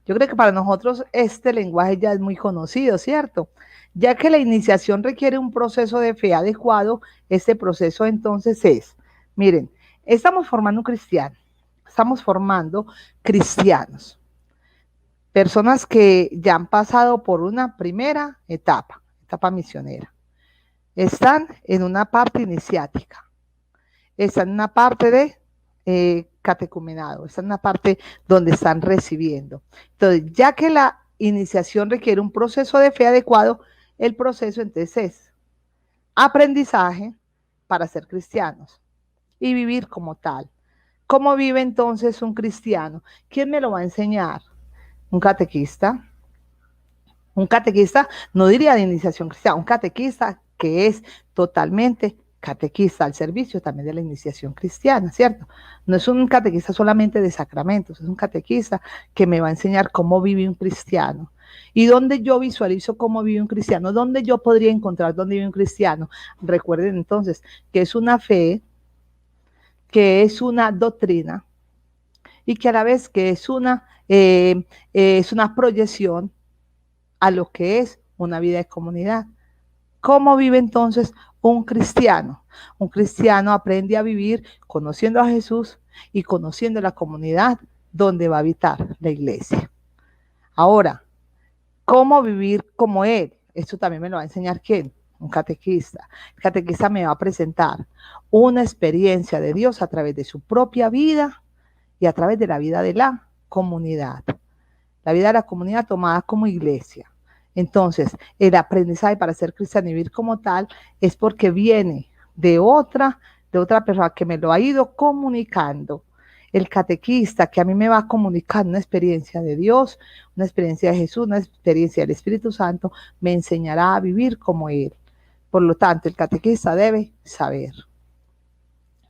Yo creo que para nosotros este lenguaje ya es muy conocido, ¿cierto? Ya que la iniciación requiere un proceso de fe adecuado, este proceso entonces es, miren, estamos formando un cristiano, estamos formando cristianos, personas que ya han pasado por una primera etapa misionera, están en una parte iniciática, están en una parte de catecumenado, están en una parte donde están recibiendo. Entonces, ya que la iniciación requiere un proceso de fe adecuado, el proceso entonces es aprendizaje para ser cristianos y vivir como tal. ¿Cómo vive entonces un cristiano? ¿Quién me lo va a enseñar? Un catequista. Un catequista, no diría de iniciación cristiana, un catequista que es totalmente catequista al servicio también de la iniciación cristiana, ¿cierto? No es un catequista solamente de sacramentos, es un catequista que me va a enseñar cómo vive un cristiano. ¿Y dónde yo visualizo cómo vive un cristiano? ¿Dónde yo podría encontrar dónde vive un cristiano? Recuerden entonces que es una fe, que es una doctrina y que a la vez que es una proyección a lo que es una vida de comunidad. ¿Cómo vive entonces un cristiano? Un cristiano aprende a vivir conociendo a Jesús y conociendo la comunidad donde va a habitar la iglesia. Ahora, ¿cómo vivir como Él? Esto también me lo va a enseñar ¿quién? un catequista. El catequista me va a presentar una experiencia de Dios a través de su propia vida y a través de la vida de la comunidad. La vida de la comunidad tomada como iglesia. Entonces, el aprendizaje para ser cristiano y vivir como tal es porque viene de otra persona que me lo ha ido comunicando. El catequista que a mí me va a comunicar una experiencia de Dios, una experiencia de Jesús, una experiencia del Espíritu Santo, me enseñará a vivir como Él. Por lo tanto, el catequista debe saber.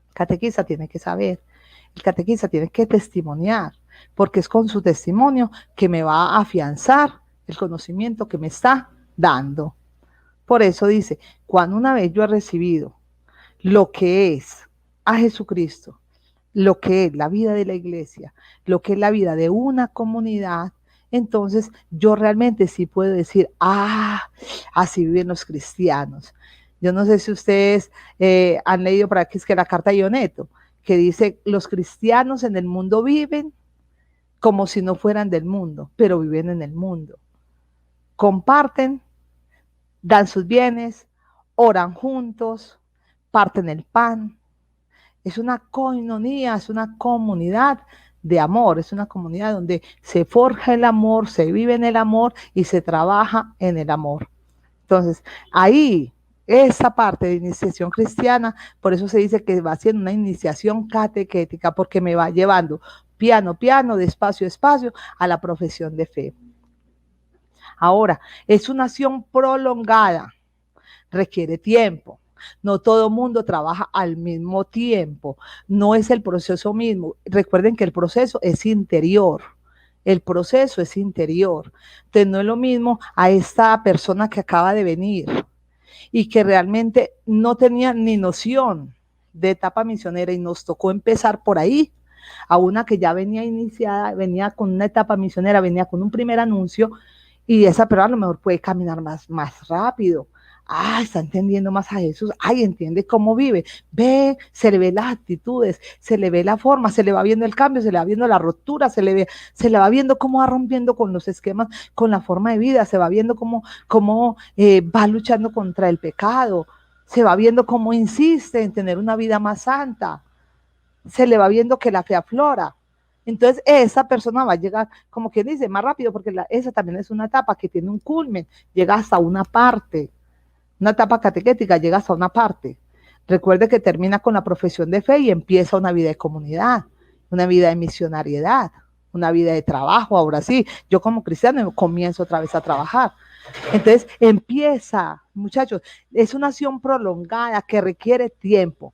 El catequista tiene que saber. El catequista tiene que testimoniar, porque es con su testimonio que me va a afianzar el conocimiento que me está dando. Por eso dice, cuando una vez yo he recibido lo que es a Jesucristo, lo que es la vida de la iglesia, lo que es la vida de una comunidad, entonces yo realmente sí puedo decir, así viven los cristianos. Yo no sé si ustedes han leído por aquí, es que la carta de Ioneto, que dice, los cristianos en el mundo viven como si no fueran del mundo, pero viven en el mundo. Comparten, dan sus bienes, oran juntos, parten el pan. Es una coinonía, es una comunidad de amor, es una comunidad donde se forja el amor, se vive en el amor y se trabaja en el amor. Entonces, ahí, esa parte de iniciación cristiana, por eso se dice que va siendo una iniciación catequética, porque me va llevando piano, piano, despacio, despacio, a la profesión de fe. Ahora, es una acción prolongada, requiere tiempo. No todo mundo trabaja al mismo tiempo, no es el proceso mismo. Recuerden que el proceso es interior. El proceso es interior. Entonces no es lo mismo a esta persona que acaba de venir y que realmente no tenía ni noción de etapa misionera y nos tocó empezar por ahí, a una que ya venía iniciada, venía con una etapa misionera, venía con un primer anuncio y esa persona a lo mejor puede caminar más rápido. Está entendiendo más a Jesús, entiende cómo vive, ve, se le ve las actitudes, se le ve la forma, se le va viendo el cambio, se le va viendo la ruptura, se le va viendo cómo va rompiendo con los esquemas, con la forma de vida, se va viendo cómo va luchando contra el pecado, se va viendo cómo insiste en tener una vida más santa, se le va viendo que la fe aflora. Entonces esa persona va a llegar, como quien dice, más rápido, porque esa también es una etapa que tiene un culmen, llega hasta una parte. Una etapa catequética llega hasta una parte. Recuerde que termina con la profesión de fe y empieza una vida de comunidad, una vida de misionariedad, una vida de trabajo. Ahora sí, yo como cristiano comienzo otra vez a trabajar. Entonces empieza, muchachos, es una acción prolongada que requiere tiempo.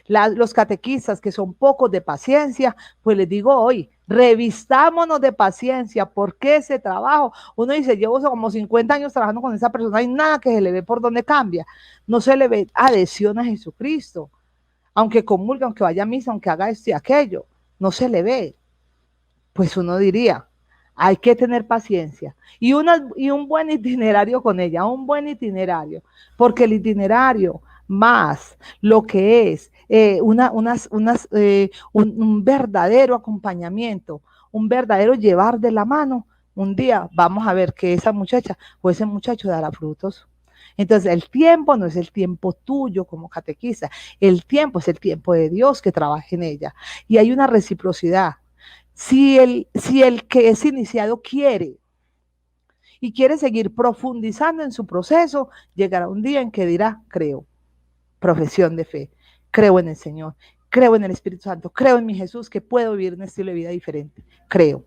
Los catequistas que son pocos de paciencia, pues les digo hoy, revistámonos de paciencia, porque ese trabajo, uno dice, llevo como 50 años trabajando con esa persona y nada que se le ve por dónde cambia, no se le ve adhesión a Jesucristo, aunque comulgue, aunque vaya a misa, aunque haga esto y aquello, no se le ve. Pues uno diría, hay que tener paciencia y un buen itinerario con ella, un buen itinerario, porque el itinerario más lo que es un verdadero acompañamiento, un verdadero llevar de la mano. Un día vamos a ver que esa muchacha o ese muchacho dará frutos. Entonces el tiempo no es el tiempo tuyo como catequista, el tiempo es el tiempo de Dios que trabaja en ella. Y hay una reciprocidad. Si el que es iniciado quiere y quiere seguir profundizando en su proceso, llegará un día en que dirá, creo. Profesión de fe, creo en el Señor, creo en el Espíritu Santo, creo en mi Jesús, que puedo vivir un estilo de vida diferente, creo.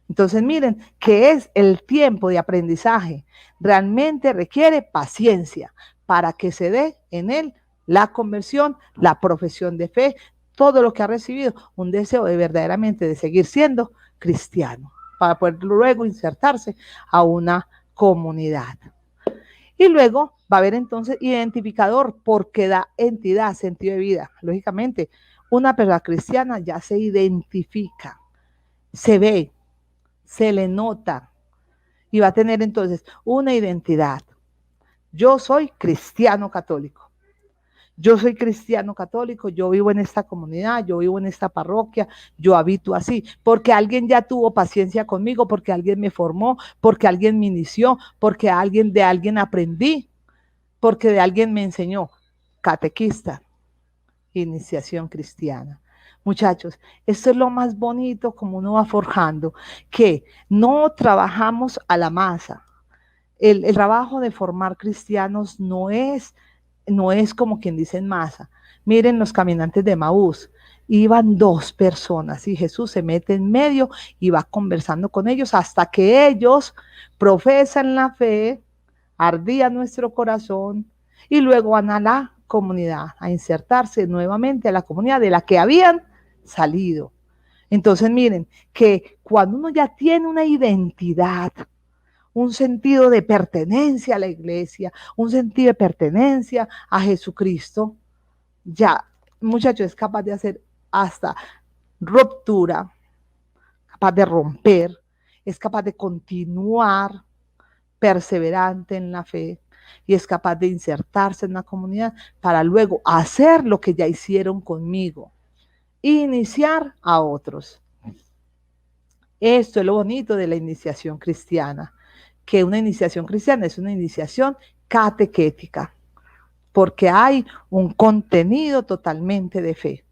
Entonces miren que es el tiempo de aprendizaje, realmente requiere paciencia para que se dé en él la conversión, la profesión de fe, todo lo que ha recibido, un deseo de verdaderamente de seguir siendo cristiano, para poder luego insertarse a una comunidad. Y luego va a haber entonces identificador, porque da entidad, sentido de vida. Lógicamente, una persona cristiana ya se identifica, se ve, se le nota y va a tener entonces una identidad. Yo soy cristiano católico. Yo soy cristiano católico, yo vivo en esta comunidad, yo vivo en esta parroquia, yo habito así, porque alguien ya tuvo paciencia conmigo, porque alguien me formó, porque alguien me inició, porque de alguien aprendí, porque de alguien me enseñó, catequista, iniciación cristiana. Muchachos, esto es lo más bonito como uno va forjando, que no trabajamos a la masa. El trabajo de formar cristianos no es como quien dice en masa. Miren los caminantes de Maús, iban 2 personas y Jesús se mete en medio y va conversando con ellos hasta que ellos profesan la fe, ardía nuestro corazón y luego van a la comunidad, a insertarse nuevamente a la comunidad de la que habían salido. Entonces miren que cuando uno ya tiene una identidad, un sentido de pertenencia a la iglesia, un sentido de pertenencia a Jesucristo, ya, muchacho, es capaz de hacer hasta ruptura, capaz de romper, es capaz de continuar perseverante en la fe y es capaz de insertarse en la comunidad para luego hacer lo que ya hicieron conmigo, iniciar a otros. Esto es lo bonito de la iniciación cristiana, que una iniciación cristiana es una iniciación catequética, porque hay un contenido totalmente de fe,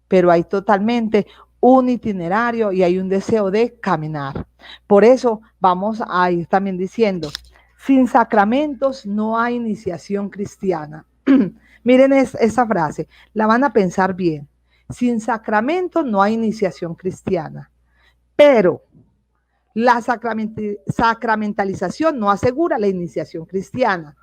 pero hay totalmente un itinerario y hay un deseo de caminar. Por eso vamos a ir también diciendo, sin sacramentos no hay iniciación cristiana. Miren esa frase, la van a pensar bien. Sin sacramentos no hay iniciación cristiana, pero la sacramentalización no asegura la iniciación cristiana.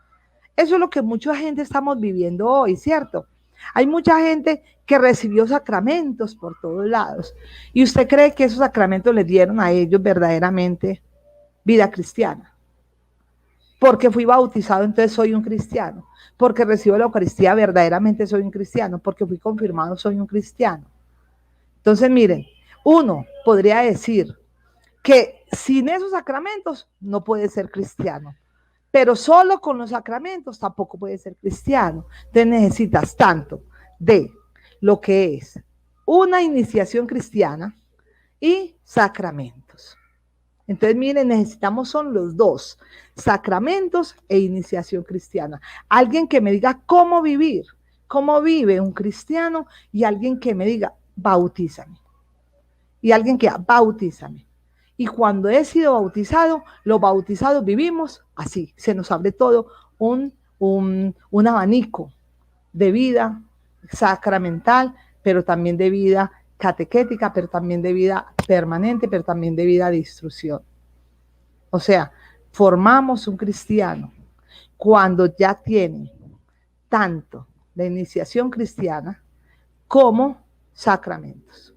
Eso es lo que mucha gente estamos viviendo hoy, ¿cierto? Hay mucha gente que recibió sacramentos por todos lados. ¿Y usted cree que esos sacramentos les dieron a ellos verdaderamente vida cristiana? Porque fui bautizado, entonces soy un cristiano. Porque recibo la Eucaristía, verdaderamente soy un cristiano. Porque fui confirmado, soy un cristiano. Entonces, miren, uno podría decir que sin esos sacramentos no puede ser cristiano. Pero solo con los sacramentos tampoco puede ser cristiano. Entonces necesitas tanto de lo que es una iniciación cristiana y sacramentos. Entonces, miren, necesitamos son los dos, sacramentos e iniciación cristiana. Alguien que me diga cómo vivir, cómo vive un cristiano y alguien que me diga, bautízame. Y alguien que bautízame. Y cuando he sido bautizado, los bautizados vivimos así. Se nos abre todo un abanico de vida sacramental, pero también de vida catequética, pero también de vida permanente, pero también de vida de instrucción. O sea, formamos un cristiano cuando ya tiene tanto la iniciación cristiana como sacramentos.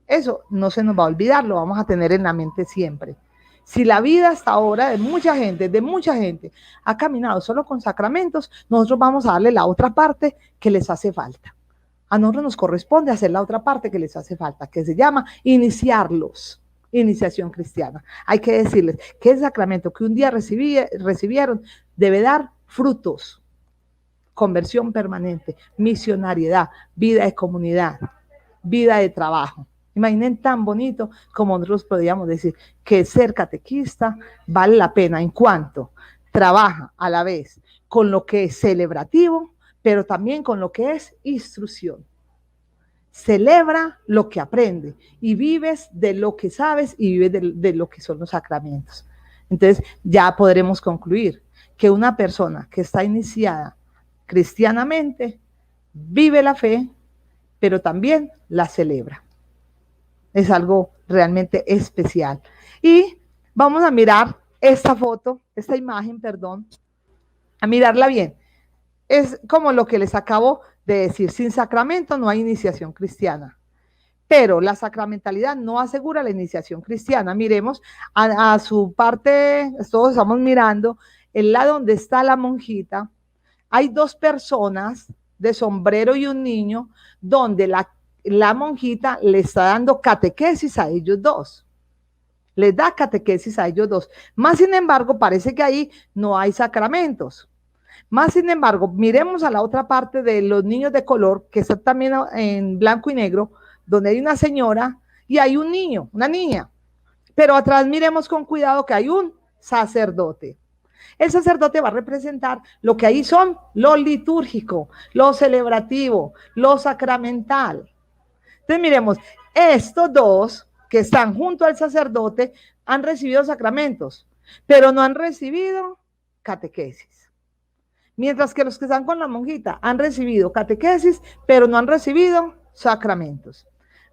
Eso no se nos va a olvidar, lo vamos a tener en la mente siempre. Si la vida hasta ahora de mucha gente ha caminado solo con sacramentos, nosotros vamos a darle la otra parte que les hace falta. A nosotros nos corresponde hacer la otra parte que les hace falta, que se llama iniciarlos, iniciación cristiana. Hay que decirles que el sacramento que un día recibieron debe dar frutos, conversión permanente, misionariedad, vida de comunidad, vida de trabajo. Imaginen tan bonito como nosotros podríamos decir que ser catequista vale la pena en cuanto trabaja a la vez con lo que es celebrativo, pero también con lo que es instrucción. Celebra lo que aprende y vives de lo que sabes y vives de lo que son los sacramentos. Entonces ya podremos concluir que una persona que está iniciada cristianamente vive la fe, pero también la celebra. Es algo realmente especial. Y vamos a mirar esta foto, esta imagen, perdón, a mirarla bien. Es como lo que les acabo de decir, sin sacramento no hay iniciación cristiana. Pero la sacramentalidad no asegura la iniciación cristiana. Miremos a su parte, todos estamos mirando, el lado donde está la monjita. Hay 2 personas de sombrero y un niño, donde la monjita le está dando catequesis a ellos 2. Les da catequesis a ellos 2. Más sin embargo, parece que ahí no hay sacramentos. Más sin embargo, miremos a la otra parte de los niños de color, que está también en blanco y negro, donde hay una señora y hay un niño, una niña. Pero atrás miremos con cuidado que hay un sacerdote. El sacerdote va a representar lo que ahí son lo litúrgico, lo celebrativo, lo sacramental. Entonces miremos, estos dos que están junto al sacerdote han recibido sacramentos, pero no han recibido catequesis. Mientras que los que están con la monjita han recibido catequesis, pero no han recibido sacramentos.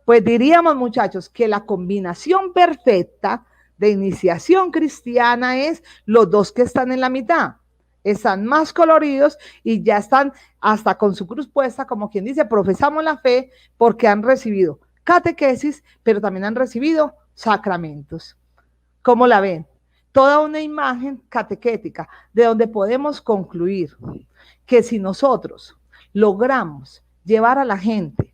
Pues diríamos, muchachos, que la combinación perfecta de iniciación cristiana es los dos que están en la mitad. Están más coloridos y ya están hasta con su cruz puesta, como quien dice, profesamos la fe porque han recibido catequesis, pero también han recibido sacramentos. ¿Cómo la ven? Toda una imagen catequética de donde podemos concluir que si nosotros logramos llevar a la gente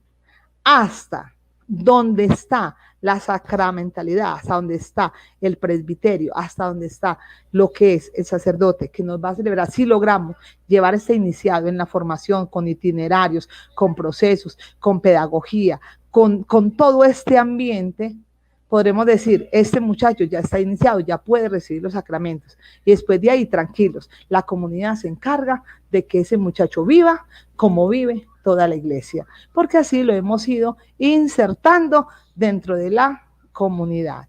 hasta donde está la sacramentalidad, hasta donde está el presbiterio, hasta donde está lo que es el sacerdote que nos va a celebrar, si logramos llevar este iniciado en la formación con itinerarios, con procesos, con pedagogía, con todo este ambiente, podremos decir, este muchacho ya está iniciado, ya puede recibir los sacramentos. Y después de ahí, tranquilos, la comunidad se encarga de que ese muchacho viva como vive toda la iglesia, porque así lo hemos ido insertando dentro de la comunidad.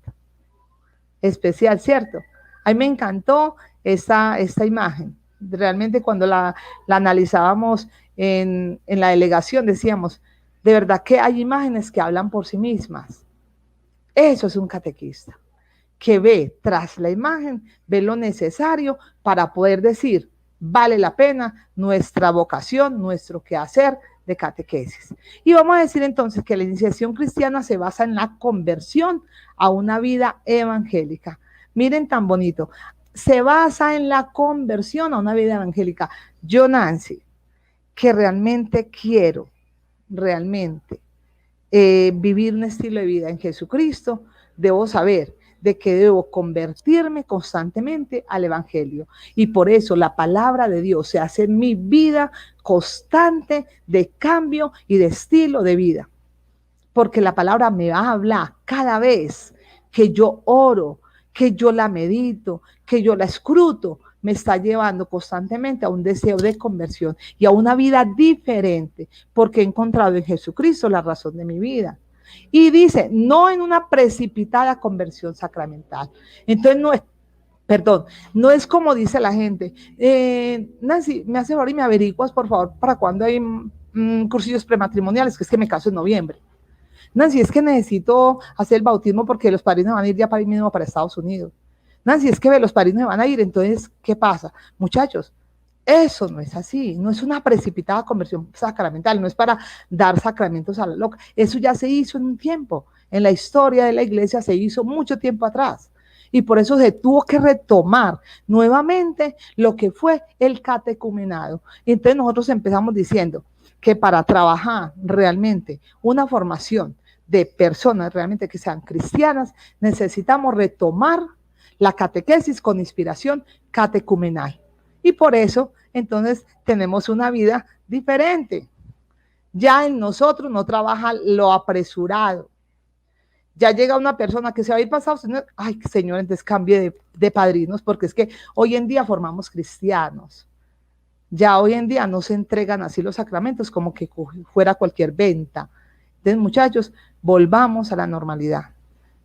Especial, ¿cierto? A mí me encantó esta imagen. Realmente cuando la analizábamos en la delegación decíamos, de verdad que hay imágenes que hablan por sí mismas. Eso es un catequista, que ve tras la imagen, ve lo necesario para poder decir, vale la pena nuestra vocación, nuestro quehacer de catequesis. Y vamos a decir entonces que la iniciación cristiana se basa en la conversión a una vida evangélica. Miren tan bonito, se basa en la conversión a una vida evangélica. Yo, Nancy, que realmente quiero, vivir un estilo de vida en Jesucristo, debo saber de que debo convertirme constantemente al evangelio. Y por eso la palabra de Dios se hace en mi vida constante de cambio y de estilo de vida. Porque la palabra me va a hablar cada vez que yo oro, que yo la medito, que yo la escruto, me está llevando constantemente a un deseo de conversión y a una vida diferente, porque he encontrado en Jesucristo la razón de mi vida. Y dice, no en una precipitada conversión sacramental. Entonces no es como dice la gente, Nancy, me hace favor y me averiguas, por favor, para cuándo hay cursillos prematrimoniales, que es que me caso en noviembre. Nancy, es que necesito hacer el bautismo porque los padrinos van a ir ya para ir mismo para Estados Unidos. Nancy, es que los padrinos van a ir, entonces, ¿qué pasa? Muchachos, eso no es así, no es una precipitada conversión sacramental, no es para dar sacramentos a la loca. Eso ya se hizo en un tiempo, en la historia de la iglesia se hizo mucho tiempo atrás. Y por eso se tuvo que retomar nuevamente lo que fue el catecumenado. Y entonces nosotros empezamos diciendo que para trabajar realmente una formación de personas realmente que sean cristianas, necesitamos retomar la catequesis con inspiración catecumenal. Y por eso, entonces, tenemos una vida diferente. Ya en nosotros no trabaja lo apresurado. Ya llega una persona que se va a ir pasado, ay, señor, entonces cambie de padrinos, porque es que hoy en día formamos cristianos. Ya hoy en día no se entregan así los sacramentos como que fuera cualquier venta. Entonces, muchachos, volvamos a la normalidad.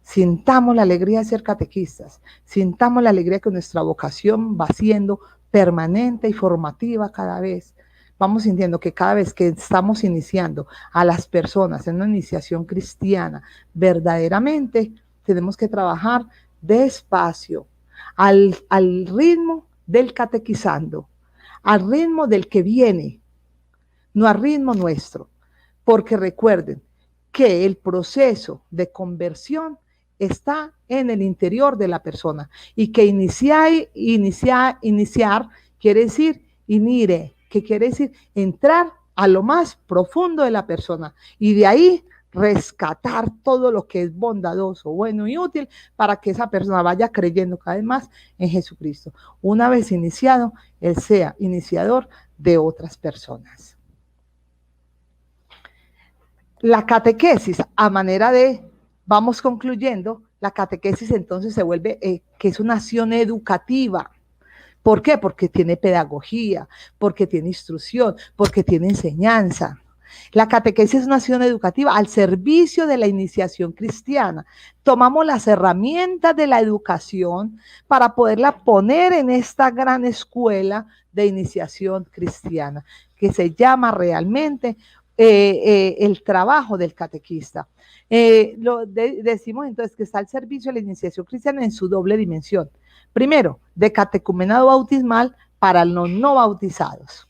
Sintamos la alegría de ser catequistas, sintamos la alegría que nuestra vocación va siendo permanente y formativa cada vez. Vamos sintiendo que cada vez que estamos iniciando a las personas en una iniciación cristiana, verdaderamente tenemos que trabajar despacio, al ritmo del catequizando, al ritmo del que viene, no al ritmo nuestro, porque recuerden que el proceso de conversión está en el interior de la persona y que iniciar quiere decir inire, que quiere decir entrar a lo más profundo de la persona y de ahí rescatar todo lo que es bondadoso, bueno y útil para que esa persona vaya creyendo cada vez más en Jesucristo. Una vez iniciado, él sea iniciador de otras personas. La catequesis, a manera de, vamos concluyendo, la catequesis entonces se vuelve que es una acción educativa, ¿Por qué? Porque tiene pedagogía, porque tiene instrucción, porque tiene enseñanza. La catequesis es una acción educativa al servicio de la iniciación cristiana. Tomamos las herramientas de la educación para poderla poner en esta gran escuela de iniciación cristiana, que se llama realmente el trabajo del catequista. Decimos entonces que está al servicio de la iniciación cristiana en su doble dimensión. Primero, de catecumenado bautismal para los no bautizados.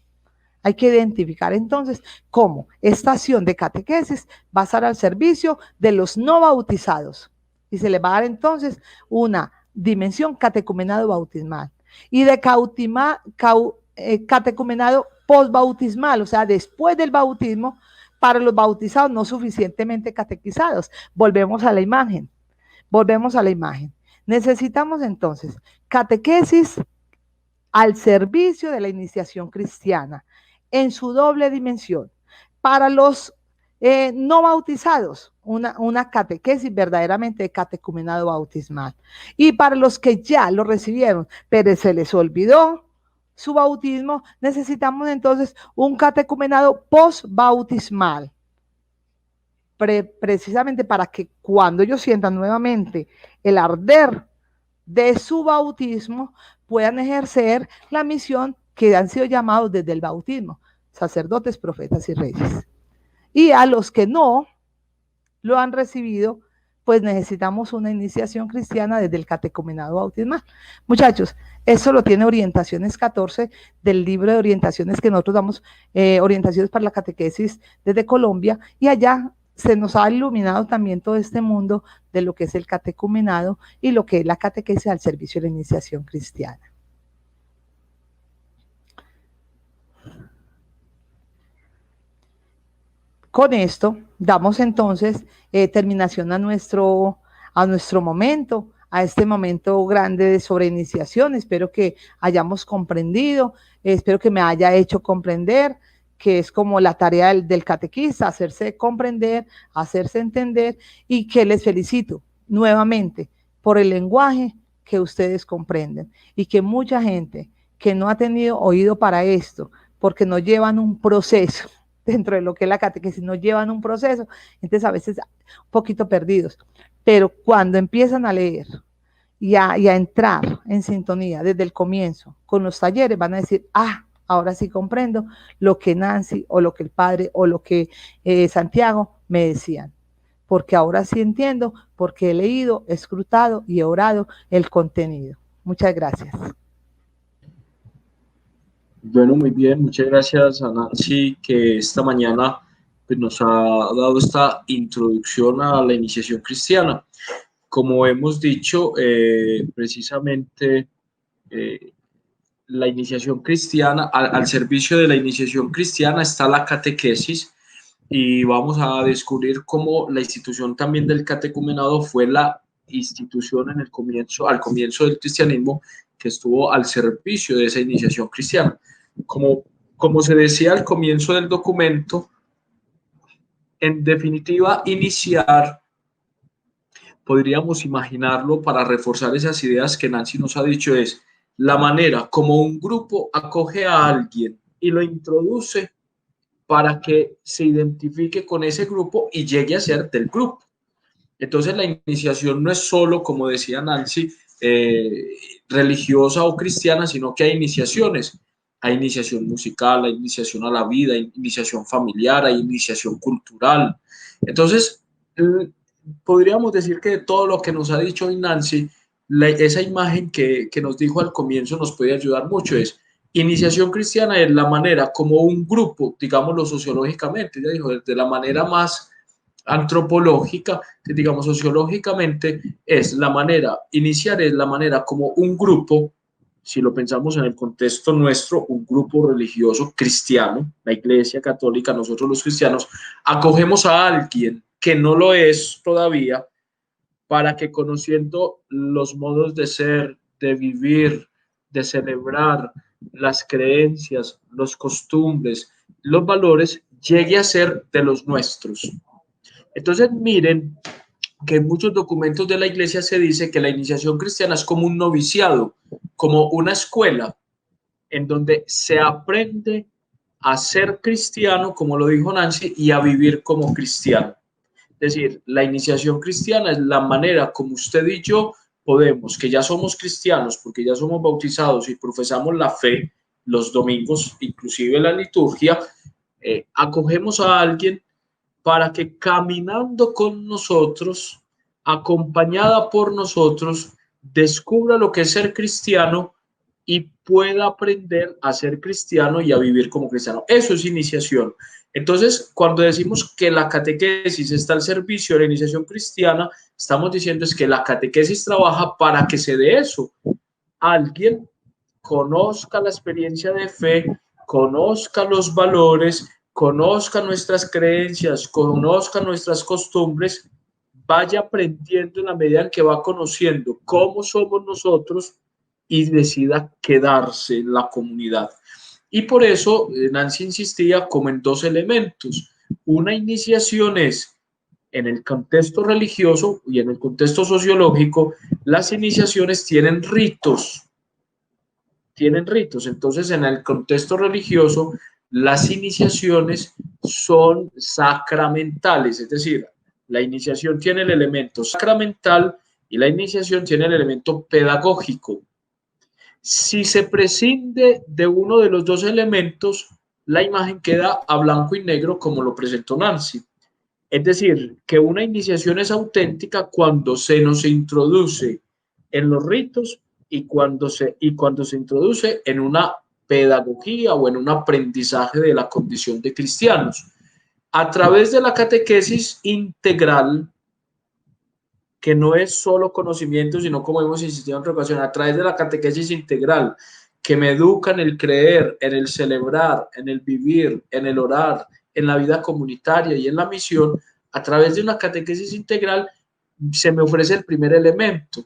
Hay que identificar entonces cómo esta acción de catequesis va a estar al servicio de los no bautizados. Y se le va a dar entonces una dimensión catecumenado bautismal. Y de catecumenado postbautismal, o sea, después del bautismo, para los bautizados no suficientemente catequizados. Volvemos a la imagen. Necesitamos entonces catequesis al servicio de la iniciación cristiana, en su doble dimensión. Para los no bautizados, una catequesis verdaderamente de catecumenado bautismal. Y para los que ya lo recibieron, pero se les olvidó su bautismo, necesitamos entonces un catecumenado postbautismal. Precisamente para que cuando ellos sientan nuevamente el arder de su bautismo, puedan ejercer la misión que han sido llamados desde el bautismo, sacerdotes, profetas y reyes. Y a los que no lo han recibido, pues necesitamos una iniciación cristiana desde el catecumenado bautismal. Muchachos, eso lo tiene Orientaciones 14 del libro de orientaciones que nosotros damos, orientaciones para la catequesis desde Colombia, y allá se nos ha iluminado también todo este mundo de lo que es el catecumenado y lo que es la catequesis al servicio de la iniciación cristiana. Con esto damos entonces terminación a nuestro momento, a este momento grande de sobre iniciación. Espero que hayamos comprendido, espero que me haya hecho comprender, que es como la tarea del catequista, hacerse comprender, hacerse entender, y que les felicito nuevamente por el lenguaje que ustedes comprenden, y que mucha gente que no ha tenido oído para esto, porque no llevan un proceso dentro de lo que es la catequesis, no llevan un proceso, entonces a veces un poquito perdidos, pero cuando empiezan a leer y a entrar en sintonía desde el comienzo con los talleres, van a decir, ahora sí comprendo lo que Nancy o lo que el padre o lo que Santiago me decían, porque ahora sí entiendo, porque he leído, he escrutado y he orado el contenido. Muchas gracias. Bueno, muy bien, muchas gracias a Nancy, que esta mañana pues, nos ha dado esta introducción a la iniciación cristiana. Como hemos dicho, precisamente la iniciación cristiana, al servicio de la iniciación cristiana está la catequesis, y vamos a descubrir cómo la institución también del catecumenado fue la institución al comienzo del cristianismo que estuvo al servicio de esa iniciación cristiana. Como se decía al comienzo del documento, en definitiva, iniciar, podríamos imaginarlo para reforzar esas ideas que Nancy nos ha dicho, es la manera como un grupo acoge a alguien y lo introduce para que se identifique con ese grupo y llegue a ser del grupo. Entonces la iniciación no es solo, como decía Nancy, religiosa o cristiana, sino que hay iniciaciones. Hay iniciación musical, hay iniciación a la vida, hay iniciación familiar, hay iniciación cultural. Entonces, podríamos decir que de todo lo que nos ha dicho hoy Nancy, esa imagen que nos dijo al comienzo nos puede ayudar mucho. Es iniciación cristiana es la manera como un grupo, digámoslo sociológicamente, ya dijo, de la manera más antropológica, digamos sociológicamente, es la manera, iniciar es la manera como un grupo, si lo pensamos en el contexto nuestro, un grupo religioso cristiano, la Iglesia Católica, nosotros los cristianos, acogemos a alguien que no lo es todavía, para que conociendo los modos de ser, de vivir, de celebrar, las creencias, los costumbres, los valores, llegue a ser de los nuestros. Entonces, miren que en muchos documentos de la Iglesia se dice que la iniciación cristiana es como un noviciado, como una escuela en donde se aprende a ser cristiano, como lo dijo Nancy, y a vivir como cristiano. Es decir, la iniciación cristiana es la manera como usted y yo podemos, que ya somos cristianos, porque ya somos bautizados y profesamos la fe los domingos, inclusive la liturgia, acogemos a alguien para que caminando con nosotros, acompañada por nosotros, descubra lo que es ser cristiano y pueda aprender a ser cristiano y a vivir como cristiano. Eso es iniciación. Entonces, cuando decimos que la catequesis está al servicio de la iniciación cristiana, estamos diciendo es que la catequesis trabaja para que se dé eso. Alguien conozca la experiencia de fe, conozca los valores, conozca nuestras creencias, conozca nuestras costumbres, vaya aprendiendo en la medida en que va conociendo cómo somos nosotros y decida quedarse en la comunidad. Y por eso Nancy insistía como en dos elementos. Una iniciación es en el contexto religioso y en el contexto sociológico, las iniciaciones tienen ritos. Entonces, en el contexto religioso, las iniciaciones son sacramentales, es decir, la iniciación tiene el elemento sacramental y la iniciación tiene el elemento pedagógico. Si se prescinde de uno de los dos elementos, la imagen queda a blanco y negro como lo presentó Nancy. Es decir, que una iniciación es auténtica cuando se nos introduce en los ritos y cuando se introduce en una pedagogía o en un aprendizaje de la condición de cristianos. A través de la catequesis integral, que no es solo conocimiento, sino como hemos insistido en otra ocasión, a través de la catequesis integral, que me educa en el creer, en el celebrar, en el vivir, en el orar, en la vida comunitaria y en la misión, a través de una catequesis integral se me ofrece el primer elemento.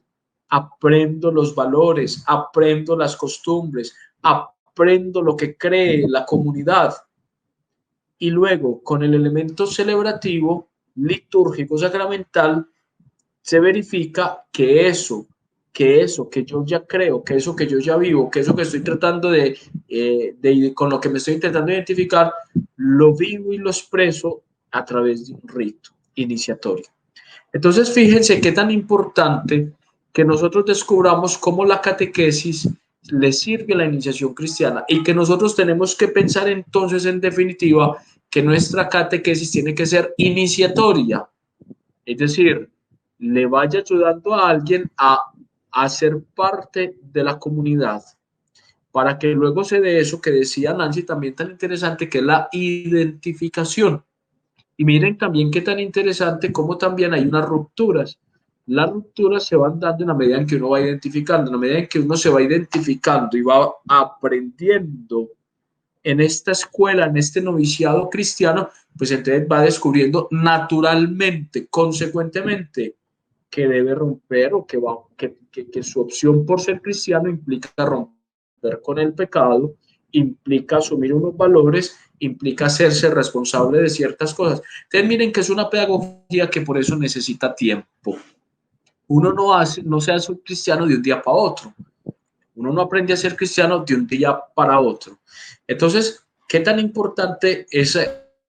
Aprendo los valores, aprendo las costumbres, aprendo lo que cree la comunidad. Y luego, con el elemento celebrativo, litúrgico, sacramental, se verifica que eso que yo ya creo, que eso que yo ya vivo, que eso que estoy tratando con lo que me estoy intentando identificar, lo vivo y lo expreso a través de un rito iniciatorio. Entonces, fíjense qué tan importante que nosotros descubramos cómo la catequesis le sirve a la iniciación cristiana y que nosotros tenemos que pensar entonces, en definitiva, que nuestra catequesis tiene que ser iniciatoria, es decir, le vaya ayudando a alguien a ser parte de la comunidad, para que luego se dé eso que decía Nancy también tan interesante, que es la identificación. Y miren también qué tan interesante cómo también hay unas rupturas. Las rupturas se van dando en la medida en que uno va identificando, en la medida en que uno se va identificando y va aprendiendo en esta escuela, en este noviciado cristiano, pues entonces va descubriendo naturalmente, consecuentemente, que debe romper o que su opción por ser cristiano implica romper con el pecado, implica asumir unos valores, implica hacerse responsable de ciertas cosas. Entonces miren que es una pedagogía que por eso necesita tiempo. Uno no se hace un cristiano de un día para otro. Uno no aprende a ser cristiano de un día para otro. Entonces, ¿qué tan importante es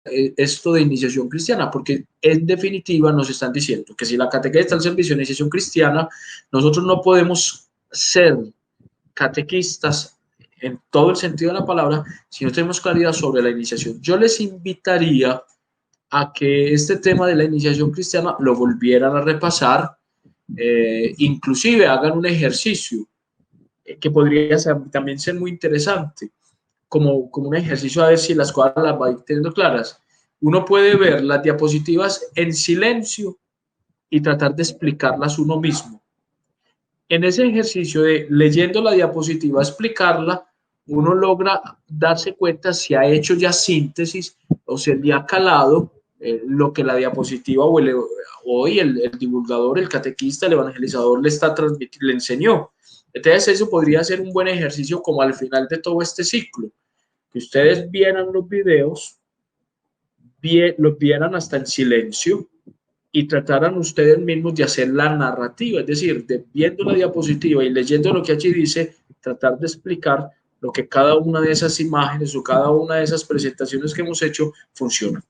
esto de iniciación cristiana? Porque en definitiva nos están diciendo que si la catequesis está al servicio de iniciación cristiana, nosotros no podemos ser catequistas en todo el sentido de la palabra si no tenemos claridad sobre la iniciación. Yo les invitaría a que este tema de la iniciación cristiana lo volvieran a repasar, inclusive hagan un ejercicio que podría también ser muy interesante, como un ejercicio a ver si las cosas las va teniendo claras. Uno puede ver las diapositivas en silencio y tratar de explicarlas uno mismo. En ese ejercicio de leyendo la diapositiva, explicarla, uno logra darse cuenta si ha hecho ya síntesis o si le ha calado lo que la diapositiva hoy el divulgador, el catequista, el evangelizador le está transmitiendo, le enseñó. Entonces eso podría ser un buen ejercicio como al final de todo este ciclo, que ustedes vieran los videos, los vieran hasta en silencio y trataran ustedes mismos de hacer la narrativa, es decir, viendo la diapositiva y leyendo lo que allí dice, tratar de explicar lo que cada una de esas imágenes o cada una de esas presentaciones que hemos hecho funciona.